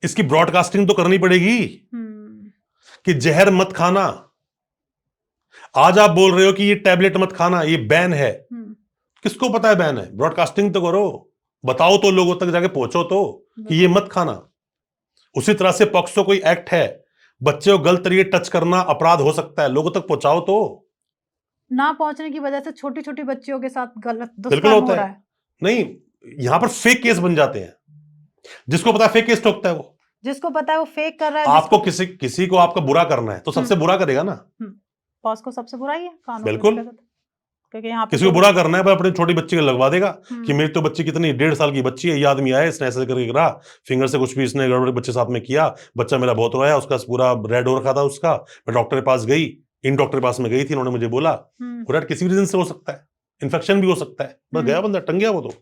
इसकी ब्रॉडकास्टिंग तो करनी पड़ेगी कि जहर मत खाना। आज आप बोल रहे हो कि ये टैबलेट मत खाना, ये बैन है, किसको पता है बैन है? ब्रॉडकास्टिंग तो करो, बताओ तो, लोगों तक जाके पहुंचो तो कि ये मत खाना। उसी तरह से पॉक्सो कोई एक्ट है, बच्चे को गलत तरीके टच करना अपराध हो सकता है, लोगों तक पहुंचाओ तो। ना पहुंचने की वजह से छोटी छोटी बच्चियों के साथ गलत बिल्कुल दुष्कर्म होता हो रहा है। नहीं, यहां पर फेक केस बन जाते हैं। जिसको पता है फेक केस ठोकता है, वो जिसको पता है वो फेक कर रहा है। आपको किसी को आपका बुरा करना है तो सबसे बुरा करेगा ना। पॉक्सो सबसे बुरा ही है कानून। बिल्कुल, क्योंकि यहाँ पे किसी को बुरा करना है पर अपनी छोटी बच्ची को लगवा देगा कि मेरी तो बच्ची कितनी 1.5 साल की बच्ची है, ये आदमी आया, इसने ऐसे करके करा, फिंगर से कुछ भी इसने गड़बड़ बच्चे साथ में किया, बच्चा मेरा बहुत रोया, उसका पूरा रेड हो रखा था उसका। मैं डॉक्टर के पास गई, इन डॉक्टर के पास में गई थी, उन्होंने मुझे बोला रेड किसी भी रीजन से हो सकता है, इन्फेक्शन भी हो सकता है, बस गया बंदा, टंग गया वो तो,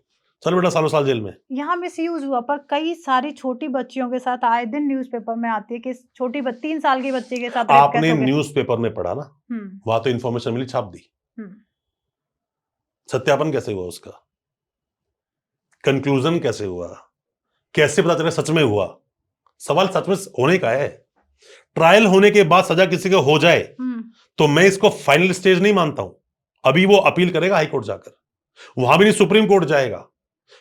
चल बेटा सालों साल जेल में। यहाँ मिसयूज हुआ, पर कई सारी छोटी बच्चियों के साथ आए दिन न्यूज़पेपर में आती है कि छोटी 3 साल की बच्ची के साथ आपने न्यूज़पेपर में पढ़ा ना, वहां तो इन्फॉर्मेशन मिली, छाप दी, सत्यापन कैसे हुआ उसका, कंक्लूजन कैसे हुआ, कैसे पता चला सच में हुआ? सवाल सच में होने का है। ट्रायल होने के बाद सजा किसी को हो जाए तो मैं इसको फाइनल स्टेज नहीं मानता हूं। अभी वो अपील करेगा हाई कोर्ट जाकर, वहां भी नहीं सुप्रीम कोर्ट जाएगा,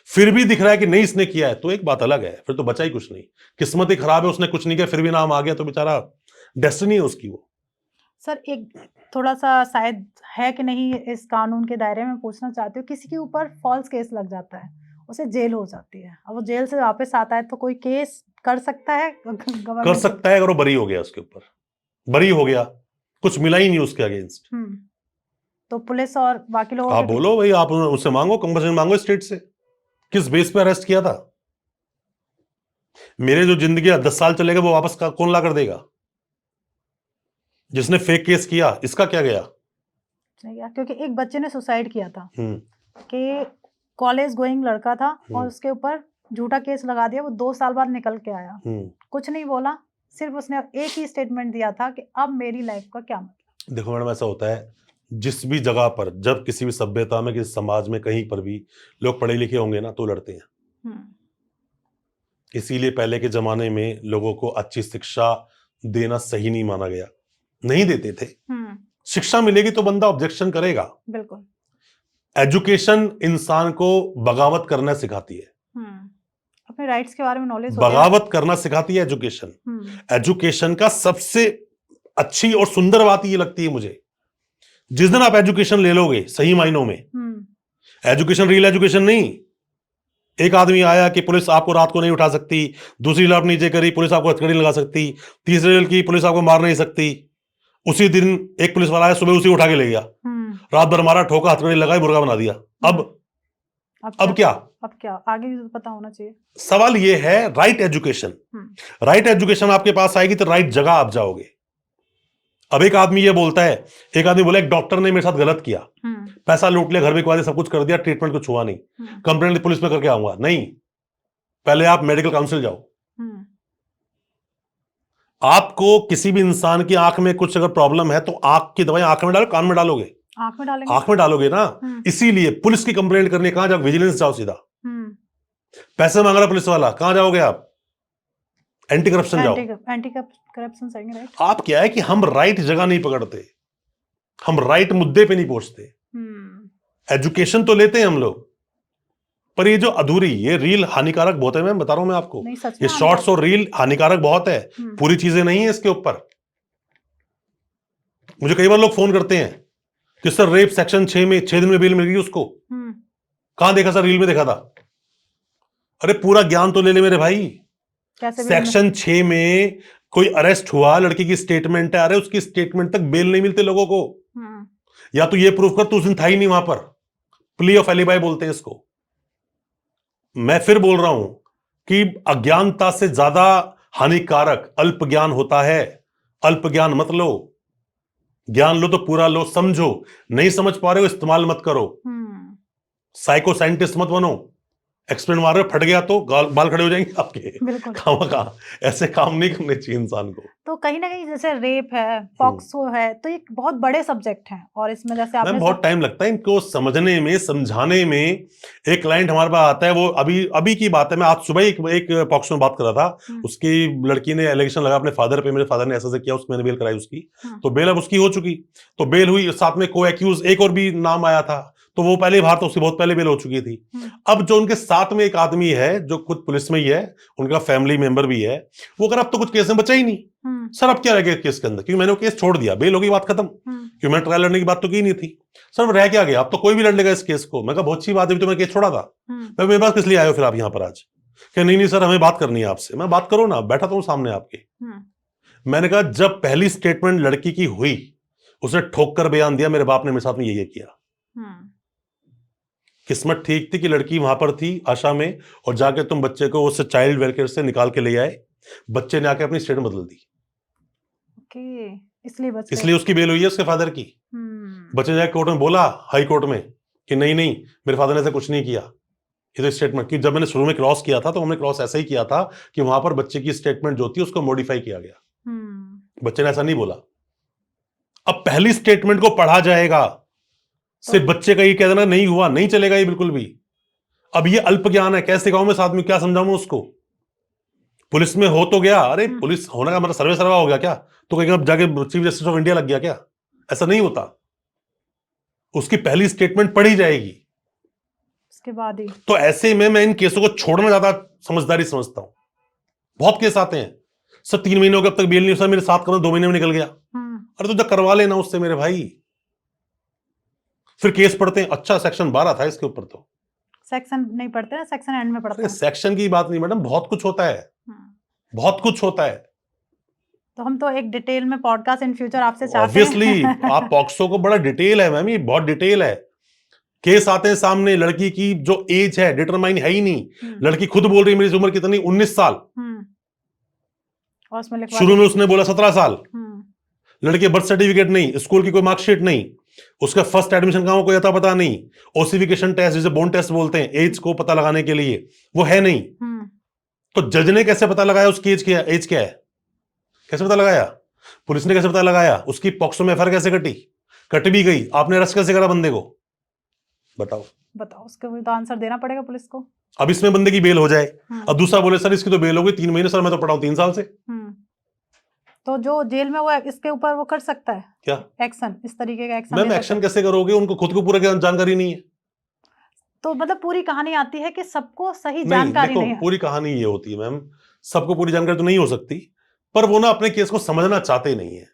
फिर भी दिख रहा है कि नहीं इसने किया है, तो एक बात अलग है, फिर तो बचा ही कुछ नहीं। किस्मत ही खराब है, उसने कुछ नहीं किया फिर भी नाम आ गया, तो बेचारा डेस्टिनी है उसकी वो। सर एक थोड़ा सा शायद है कि नहीं इस कानून के दायरे में पूछना चाहती हूँ, किसी के ऊपर फॉल्स केस लग जाता है, उसे जेल हो जाती है, अब वो जेल से वापस आता है तो कोई केस कर सकता है? कर सकता है अगर वो बरी हो गया, उसके ऊपर बरी हो गया, कुछ मिला ही नहीं उसके अगेंस्ट, तो पुलिस और बाकी लोग आप बोलो भाई, आप उससे मांगो, कंपनसेशन मांगो स्टेट से, किस बेस पे अरेस्ट किया था? मेरे जो जिंदगी 10 साल चलेगा वो वापस कौन ला कर देगा? जिसने फेक केस किया, इसका क्या गया? क्योंकि एक बच्चे ने सुसाइड किया था कि कॉलेज गोइंग लड़का था और उसके ऊपर झूठा केस लगा दिया, वो 2 साल बाद निकल के आया, कुछ नहीं बोला, सिर्फ उसने एक ही स्टेटमेंट दिया था कि अब मेरी लाइफ का क्या मतलब। देखो मैडम, ऐसा होता है जिस भी जगह पर, जब किसी भी सभ्यता में, किसी समाज में, कहीं पर भी लोग पढ़े लिखे होंगे ना तो लड़ते हैं। इसीलिए पहले के जमाने में लोगों को अच्छी शिक्षा देना सही नहीं माना गया, नहीं देते थे। शिक्षा मिलेगी तो बंदा ऑब्जेक्शन करेगा। बिल्कुल। एजुकेशन इंसान को बगावत करना सिखाती है, अपने राइट्स के बारे में नॉलेज, बगावत करना सिखाती है एजुकेशन। एजुकेशन का सबसे अच्छी और सुंदर बात ये लगती है मुझे, जिस दिन आप एजुकेशन ले लोगे सही मायनों में, एजुकेशन रियल एजुकेशन नहीं, एक आदमी आया कि पुलिस आपको रात को नहीं उठा सकती, दूसरी लाभ नीचे करी पुलिस आपको हथकड़ी लगा सकती, तीसरी रेल की पुलिस आपको मार नहीं सकती, उसी दिन एक पुलिस वाला आया सुबह उसी उठा के ले गया, रात भर मारा, ठोका, हथकड़ी लगाई, मुर्गा बना दिया। अब क्या आगे भी पता होना चाहिए। सवाल ये है राइट एजुकेशन। राइट एजुकेशन आपके पास आएगी तो राइट जगह आप जाओगे। अब एक आदमी ये बोलता है, एक आदमी बोला एक डॉक्टर ने मेरे साथ गलत किया, पैसा लूट लिया, घर बिकवा दिया, सब कुछ कर दिया, ट्रीटमेंट कुछ हुआ नहीं, कंप्लेंट पुलिस में करके आऊंगा। नहीं, पहले आप मेडिकल काउंसिल जाओ। आपको किसी भी इंसान की आंख में कुछ अगर प्रॉब्लम है तो आंख की दवाई आंख में डालो, कान में डालोगे? आंख में डालेंगे, आंख में डालोगे ना। इसीलिए पुलिस की कंप्लेंट करने कहां जाओ? विजिलेंस जाओ सीधा। पैसे मांग रहा पुलिस वाला, कहां जाओगे आप? एंटी करप्शन जाओ। एंटी करप्शन जाएंगे, राइट। आप क्या है कि हम राइट जगह नहीं पकड़ते, हम राइट मुद्दे पे नहीं पहुंचते। एजुकेशन तो लेते हैं हम लोग, पर ये जो अधूरी, ये रील हानिकारक बहुत है। मैं बता रहा हूं मैं आपको, ये शॉर्ट्स और रील हानिकारक बहुत है, पूरी चीजें नहीं है इसके ऊपर। मुझे कई बार लोग फोन करते हैं कि सर रेप सेक्शन 6 में 6 दिन में बेल मिल गई उसको। कहां देखा सर? रील में देखा था। अरे पूरा ज्ञान तो ले ले मेरे भाई। सेक्शन 6 में कोई अरेस्ट हुआ, लड़की की स्टेटमेंट है, अरे उसकी स्टेटमेंट तक बेल नहीं मिलते लोगों को। या तो ये प्रूफ कर तू उस दिन था ही नहीं वहां पर, प्ली ऑफ एलिबाई बोलते हैं इसको। मैं फिर बोल रहा हूं कि अज्ञानता से ज्यादा हानिकारक अल्प ज्ञान होता है। अल्प ज्ञान मत लो, ज्ञान लो तो पूरा लो, समझो। नहीं समझ पा रहे हो, इस्तेमाल मत करो। साइको साइंटिस्ट मत बनो। एक्सपेरिमेंट मार रहे हो, फट गया तो बाल खड़े हो जाएंगे आपके। कहां ऐसे काम नहीं करने चाहिए इंसान को। तो कहीं ना कहीं जैसे रेप है, पॉक्सो है, तो ये बहुत बड़े सब्जेक्ट हैं और इसमें जैसे आपने बहुत टाइम लगता है इनको समझने में, समझाने में। एक क्लाइंट हमारे पास आता है, वो अभी की बात है, मैं आज सुबह एक पॉक्सो में बात कर रहा था। उसकी लड़की ने एलिगेशन लगा अपने फादर पे, मेरे फादर ने ऐसा किया, उसको मैंने बेल कराई उसकी, तो बेल अब उसकी हो चुकी। तो बेल हुई, साथ में को एक्यूज एक और भी नाम आया था, तो वो पहले बाहर, तो उसकी बहुत पहले बेल हो चुकी थी। अब जो उनके साथ में एक आदमी है जो खुद पुलिस में ही है, उनका फैमिली मेंबर भी है, वो अगर अब तो कुछ केस में बचा ही नहीं सर, अब क्या रह गया केस के अंदर? क्योंकि मैंने वो केस छोड़ दिया, बेल हो गई, बात खत्म। क्योंकि मैंने ट्रायल लड़ने की बात तो की नहीं थी सर, रह क्या गया? अब तो कोई भी लड़ लेगा इस केस को। मैं कहा बहुत अच्छी बात है, तो मैं केस छोड़ा था। मैं मेरे पास किस लिए आए हो फिर आप यहाँ पर आज? क्या नहीं सर हमें बात करनी है आपसे। मैं बात करो ना, बैठा तो हूं सामने आपके। मैंने कहा जब पहली स्टेटमेंट लड़की की हुई, उसने ठोक कर बयान दिया मेरे बाप ने मेरे साथ में ये किया। किस्मत ठीक थी कि लड़की वहां पर थी आशा में, और जाके तुम बच्चे को उस चाइल्ड वेलफेयर से निकाल के ले आए। बच्चे ने आके अपनी स्टेटमेंट बदल दी। इसलिए उसकी बेल हुई है उसके फादर की। बच्चे जाके कोर्ट में बोला, हाई कोर्ट में, कि नहीं मेरे फादर ने ऐसा कुछ नहीं किया, ये तो स्टेटमेंट की। जब मैंने शुरू में क्रॉस किया था तो हमने क्रॉस ऐसा ही किया था कि वहां पर बच्चे की स्टेटमेंट जो थी उसको मॉडिफाई किया गया। बच्चे ने ऐसा नहीं बोला। अब पहली स्टेटमेंट को पढ़ा जाएगा, सिर्फ बच्चे का ये कह देना नहीं हुआ, नहीं चलेगा ये बिल्कुल भी। अब ये अल्प ज्ञान है, कैसे कहूं मैं साथ में, क्या समझाऊं उसको? पुलिस में हो तो गया, अरे पुलिस होने का मतलब सर्वे सर्वा हो गया क्या? तो कहीं अब जाके चीफ जस्टिस ऑफ इंडिया लग गया क्या? ऐसा नहीं होता। उसकी पहली स्टेटमेंट पढ़ी जाएगी, उसके बाद ही। तो ऐसे में मैं इन केसों को छोड़ना ज्यादा समझदारी समझता हूं। बहुत केस आते हैं सर, 3 महीने हो गए अब तक बेल नहीं, सर मेरे 7 कदम 2 महीने में निकल गया। अरे तो जब करवा लेना उससे मेरे भाई। फिर केस पढ़ते हैं, अच्छा सेक्शन 12 था इसके ऊपर, तो सेक्शन नहीं पढ़ते ना, सेक्शन एंड में पढ़ते हैं। सेक्शन की बात नहीं मैडम, बहुत कुछ होता है, बहुत कुछ होता है। तो हम तो एक डिटेल में पॉडकास्ट इन फ्यूचर आपसे चाहते हैं। ऑब्वियसली आप पॉक्सो को बड़ा डिटेल है मैम, ये बहुत डिटेल है। केस आते हैं सामने, लड़की की जो एज है डिटरमाइन है ही नहीं। लड़की खुद बोल रही है मेरी उम्र कितनी, 19 साल। शुरू में उसने बोला 17 साल। लड़के बर्थ सर्टिफिकेट नहीं, स्कूल की कोई मार्कशीट नहीं, उसका फर्स्ट एडमिशन कहां कोई पता नहीं, ओसिफिकेशन टेस्ट जिसे बोन टेस्ट बोलते हैं एज को पता लगाने के लिए, वो है नहीं। तो जज ने कैसे पता लगाया उसकी एज क्या है? कैसे पता लगाया? पुलिस ने कैसे पता लगाया? उसकी पॉक्सो में एफआईआर कैसे कट भी गई, आपने अरेस्ट कैसे करा बंदे को? बताओ उसके तो आंसर देना पड़ेगा पुलिस को। अब इसमें बंदे की बेल हो जाए, अब दूसरा बोले सर इसकी तो बेल हो गई 3 महीने, सर मैं तो पढ़ा हूं 3 साल से। तो जो जेल में वो इसके ऊपर वो कर सकता है क्या एक्शन, इस तरीके का एक्शन? मैम एक्शन कैसे करोगे, उनको खुद को पूरा जानकारी नहीं है। तो मतलब पूरी कहानी आती है कि सबको सही जानकारी नहीं है। पूरी कहानी ये होती है मैम, सबको पूरी जानकारी तो नहीं हो सकती, पर वो ना अपने केस को समझना चाहते नहीं है।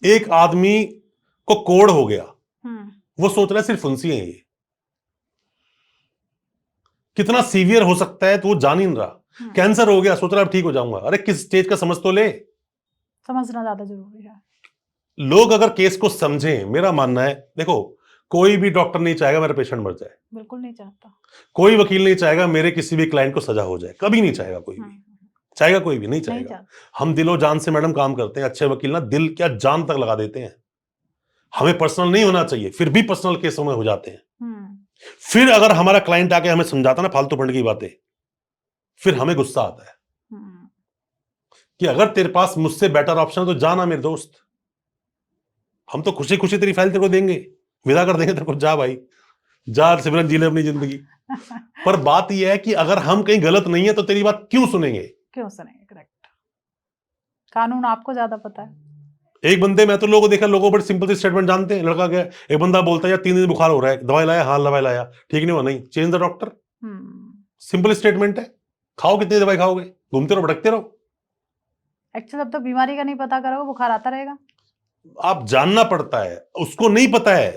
एक आदमी को कोड़ हो गया, वो सोच रहा है सिर्फ फुंसी है, ये कितना सीवियर हो सकता है तो वो जान ही नहीं रहा। कैंसर हो गया, सोच रहा है ठीक हो जाऊंगा। अरे किस स्टेज का समझ तो ले। समझना ज्यादा जरूरी है। लोग अगर केस को समझें, मेरा मानना है, देखो कोई भी डॉक्टर नहीं चाहेगा मेरा पेशेंट मर जाए, बिल्कुल नहीं चाहता। कोई वकील नहीं चाहेगा मेरे किसी भी क्लाइंट को सजा हो जाए, कभी नहीं चाहेगा कोई भी। चाहेगा कोई भी? नहीं नहीं चाहेगा। चाहता। हम दिलो जान से मैडम काम करते हैं, अच्छे वकील ना दिल क्या जान तक लगा देते हैं। हमें पर्सनल नहीं होना चाहिए, फिर भी पर्सनल केसों में हो जाते हैं। फिर अगर हमारा क्लाइंट आके हमें समझाता ना फालतू फंड की बातें, फिर हमें गुस्सा आता है कि अगर तेरे पास मुझसे बेटर ऑप्शन है तो जाना मेरे दोस्त, हम तो खुशी खुशी तेरी फाइल तेरे को देंगे, विदा कर देंगे तेरे को, जा भाई जा, सिमरन जी ले अपनी जिंदगी। पर बात यह है कि अगर हम कहीं गलत नहीं है तो तेरी बात क्यों सुनेंगे? क्यों सुनेंगे? करेक्ट। कानून आपको ज्यादा पता है। एक बंदे, मैं तो लोगों को देखा, लोगों बड़े सिंपल सी स्टेटमेंट जानते हैं। लड़का गया, एक बंदा बोलता है यार 3 दिन बुखार हो रहा है, दवाई लाया? हाँ दवाई लाया। ठीक नहीं हुआ? नहीं, change the doctor. Simple statement है। खाओ, कितनी दवाई खाओगे? घूमते रहो, भटकते रहो। एक्चुअली अब तो बीमारी का नहीं पता करोगे, बुखार आता रहेगा। आप जानना पड़ता है, उसको नहीं पता है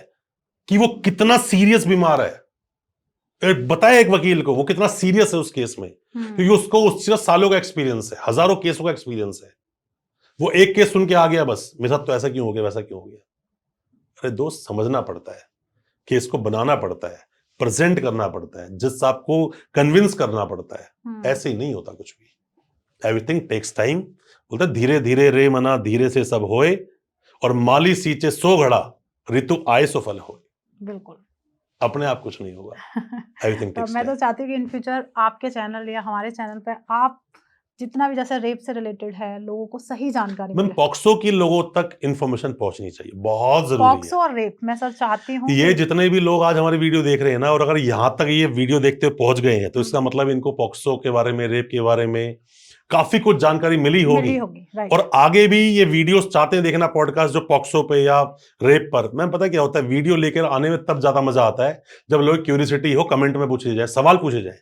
कि वो कितना सीरियस बीमार है। बताए एक वकील को वो कितना सीरियस है उस केस में, क्योंकि उसको उस चीज सालों का एक्सपीरियंस है, हजारों केसों का एक्सपीरियंस है। वो एक केस सुन के आ गया, बस मेरे साथ तो ऐसा क्यों हो गया, वैसा क्यों हो गया। अरे दोस्त, समझना पड़ता है, केस को बनाना पड़ता है, प्रेजेंट करना पड़ता है, जज साहब को कन्विंस करना पड़ता है। ऐसे ही नहीं होता कुछ भी। Everything takes time. बोलता धीरे धीरे रे मना, धीरे से सब होए, और माली सींचे 100 घड़ा, ऋतु आए सो फल होए। बिल्कुल। अपने आप कुछ नहीं होगा। एवरीथिंग तो टेक्स मैं टाइम। तो चाहती हूँ कि इन फ्यूचर आपके चैनल या हमारे चैनल पे आप जितना भी जैसे रेप से रिलेटेड है, लोगों को सही जानकारी मैम मिले। पॉक्सो की लोगों तक इंफॉर्मेशन पहुंचनी चाहिए, बहुत जरूरी पॉक्सो है। और रेप मैं सर चाहती हूँ ये कि जितने भी लोग आज हमारी वीडियो देख रहे हैं ना, और अगर यहां तक ये वीडियो देखते पहुंच गए हैं, तो इसका मतलब इनको पॉक्सो के बारे में, रेप के बारे में काफी कुछ जानकारी मिली होगी। राइट। और आगे भी ये वीडियोस चाहते हैं देखना, पॉडकास्ट जो पॉक्सो पे या रेप पर। मैम पता क्या होता है, वीडियो लेकर आने में तब ज्यादा मजा आता है जब लोग क्यूरियोसिटी हो, कमेंट में पूछे जाए, सवाल पूछे जाए।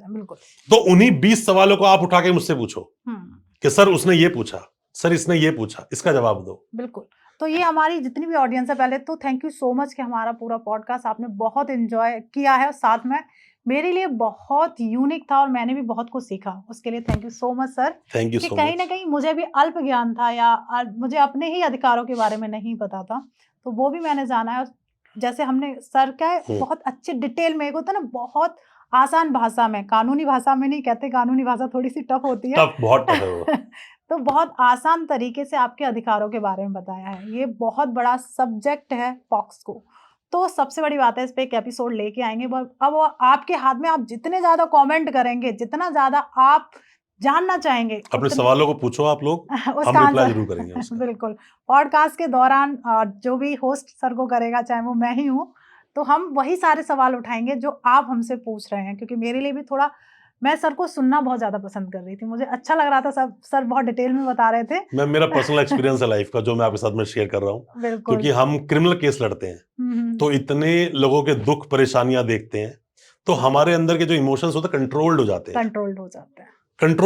बिल्कुल। तो उन्हीं 20 सवालों को आप उठा के मुझसे पूछो कि सर उसने ये पूछा, सर इसने ये पूछा, इसका जवाब दो। बिल्कुल। तो ये हमारी जितनी भी ऑडियंस है, पहले तो थैंक यू सो मच कि हमारा पूरा पॉडकास्ट आपने बहुत एंजॉय किया है, और साथ में मेरे लिए बहुत यूनिक था और मैंने भी बहुत कुछ सीखा। उसके लिए thank you so much sir. Thank you कि सो कहीं मच। ना कहीं मुझे भी अल्प ज्ञान था, या मुझे अपने ही अधिकारों के बारे में नहीं पता था, तो वो भी मैंने जाना है। जैसे हमने सर का बहुत अच्छे डिटेल में, एक होता है ना बहुत आसान भाषा में, कानूनी भाषा में नहीं कहते, कानूनी भाषा थोड़ी सी टफ होती है, टफ, बहुत टफ है वो। तो बहुत आसान तरीके से आपके अधिकारों के बारे में बताया है। ये बहुत बड़ा सब्जेक्ट है पॉक्सो। तो सबसे बड़ी बात है, इस पे एक एपिसोड लेके आएंगे। अब वो आपके हाथ में, आप जितने ज्यादा कमेंट करेंगे, जितना ज्यादा आप जानना चाहेंगे, अपने सवालों को पूछो आप लोग, हम उसका रिप्लाई आंसर जरूर करेंगे उसका। बिल्कुल। पॉडकास्ट के दौरान जो भी होस्ट सर को करेगा, चाहे वो मैं ही हूँ, तो हम वही सारे सवाल उठाएंगे जो आप हमसे पूछ रहे हैं, क्योंकि मेरे लिए भी थोड़ा, मैं सर को सुनना बहुत ज्यादा पसंद कर रही थी, मुझे अच्छा लग रहा था, सब सर बहुत डिटेल में बता रहे थे। मैं, मेरा पर्सनल एक्सपीरियंस है लाइफ का, जो मैं आपके साथ में शेयर कर रहा हूँ। बिल्कुल। क्योंकि हम क्रिमिनल केस लड़ते हैं, तो इतने लोगों के दुख परेशानियां देखते हैं, तो हमारे अंदर के जो इमोशंस होते हैं कंट्रोल्ड हो जाते हैं। कंट्रोल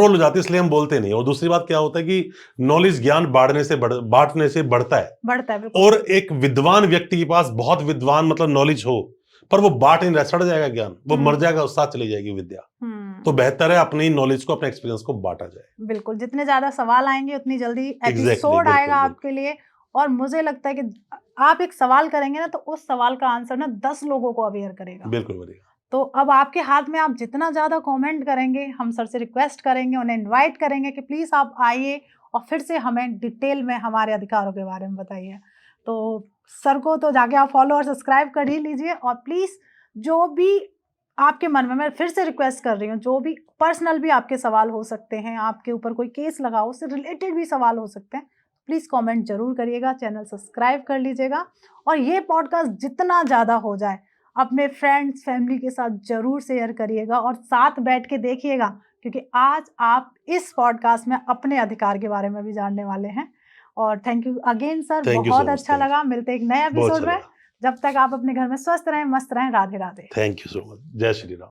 हो जाते हैं, इसलिए हम बोलते नहीं। और दूसरी बात क्या होता है कि नॉलेज, ज्ञान बांटने से बढ़ता है। और एक विद्वान व्यक्ति के पास बहुत विद्वान मतलब नॉलेज हो, पर वो बांट नहीं रहा, सड़ जाएगा ज्ञान, वो मर जाएगा, उस साथ चली जाएगी विद्या। तो बेहतर है अपनी नॉलेज को, अपने एक्सपीरियंस को बांटा जाए। बिल्कुल। जितने ज्यादा सवाल आएंगे उतनी जल्दी एपिसोड बिल्कुल, आएगा आपके लिए। और मुझे लगता है कि आप एक सवाल करेंगे ना, तो उस सवाल का आंसर ना 10 लोगों को अवेयर करेगा। बिल्कुल। तो अब आपके हाथ में, आप जितना ज्यादा कमेंट करेंगे, हम सर से रिक्वेस्ट करेंगे, उन्हें इनवाइट करेंगे कि प्लीज आप आइए और फिर से हमें डिटेल में हमारे अधिकारों के बारे में बताइए। तो सर को तो जाके आप फॉलो और सब्सक्राइब कर ही लीजिए। और प्लीज जो भी आपके मन में, मैं फिर से रिक्वेस्ट कर रही हूँ, जो भी पर्सनल भी आपके सवाल हो सकते हैं, आपके ऊपर कोई केस लगा हो, उससे रिलेटेड भी सवाल हो सकते हैं, प्लीज कमेंट जरूर करिएगा, चैनल सब्सक्राइब कर लीजिएगा। और ये पॉडकास्ट जितना ज़्यादा हो जाए, अपने फ्रेंड्स फैमिली के साथ जरूर शेयर करिएगा, और साथ बैठ के देखिएगा, क्योंकि आज आप इस पॉडकास्ट में अपने अधिकार के बारे में भी जानने वाले हैं। और थैंक यू अगेन सर, बहुत अच्छा लगा। मिलते एक नए एपिसोड में। जब तक आप अपने घर में स्वस्थ रहें, मस्त रहें। Radhe Radhe. Thank you so much. जय श्री राम।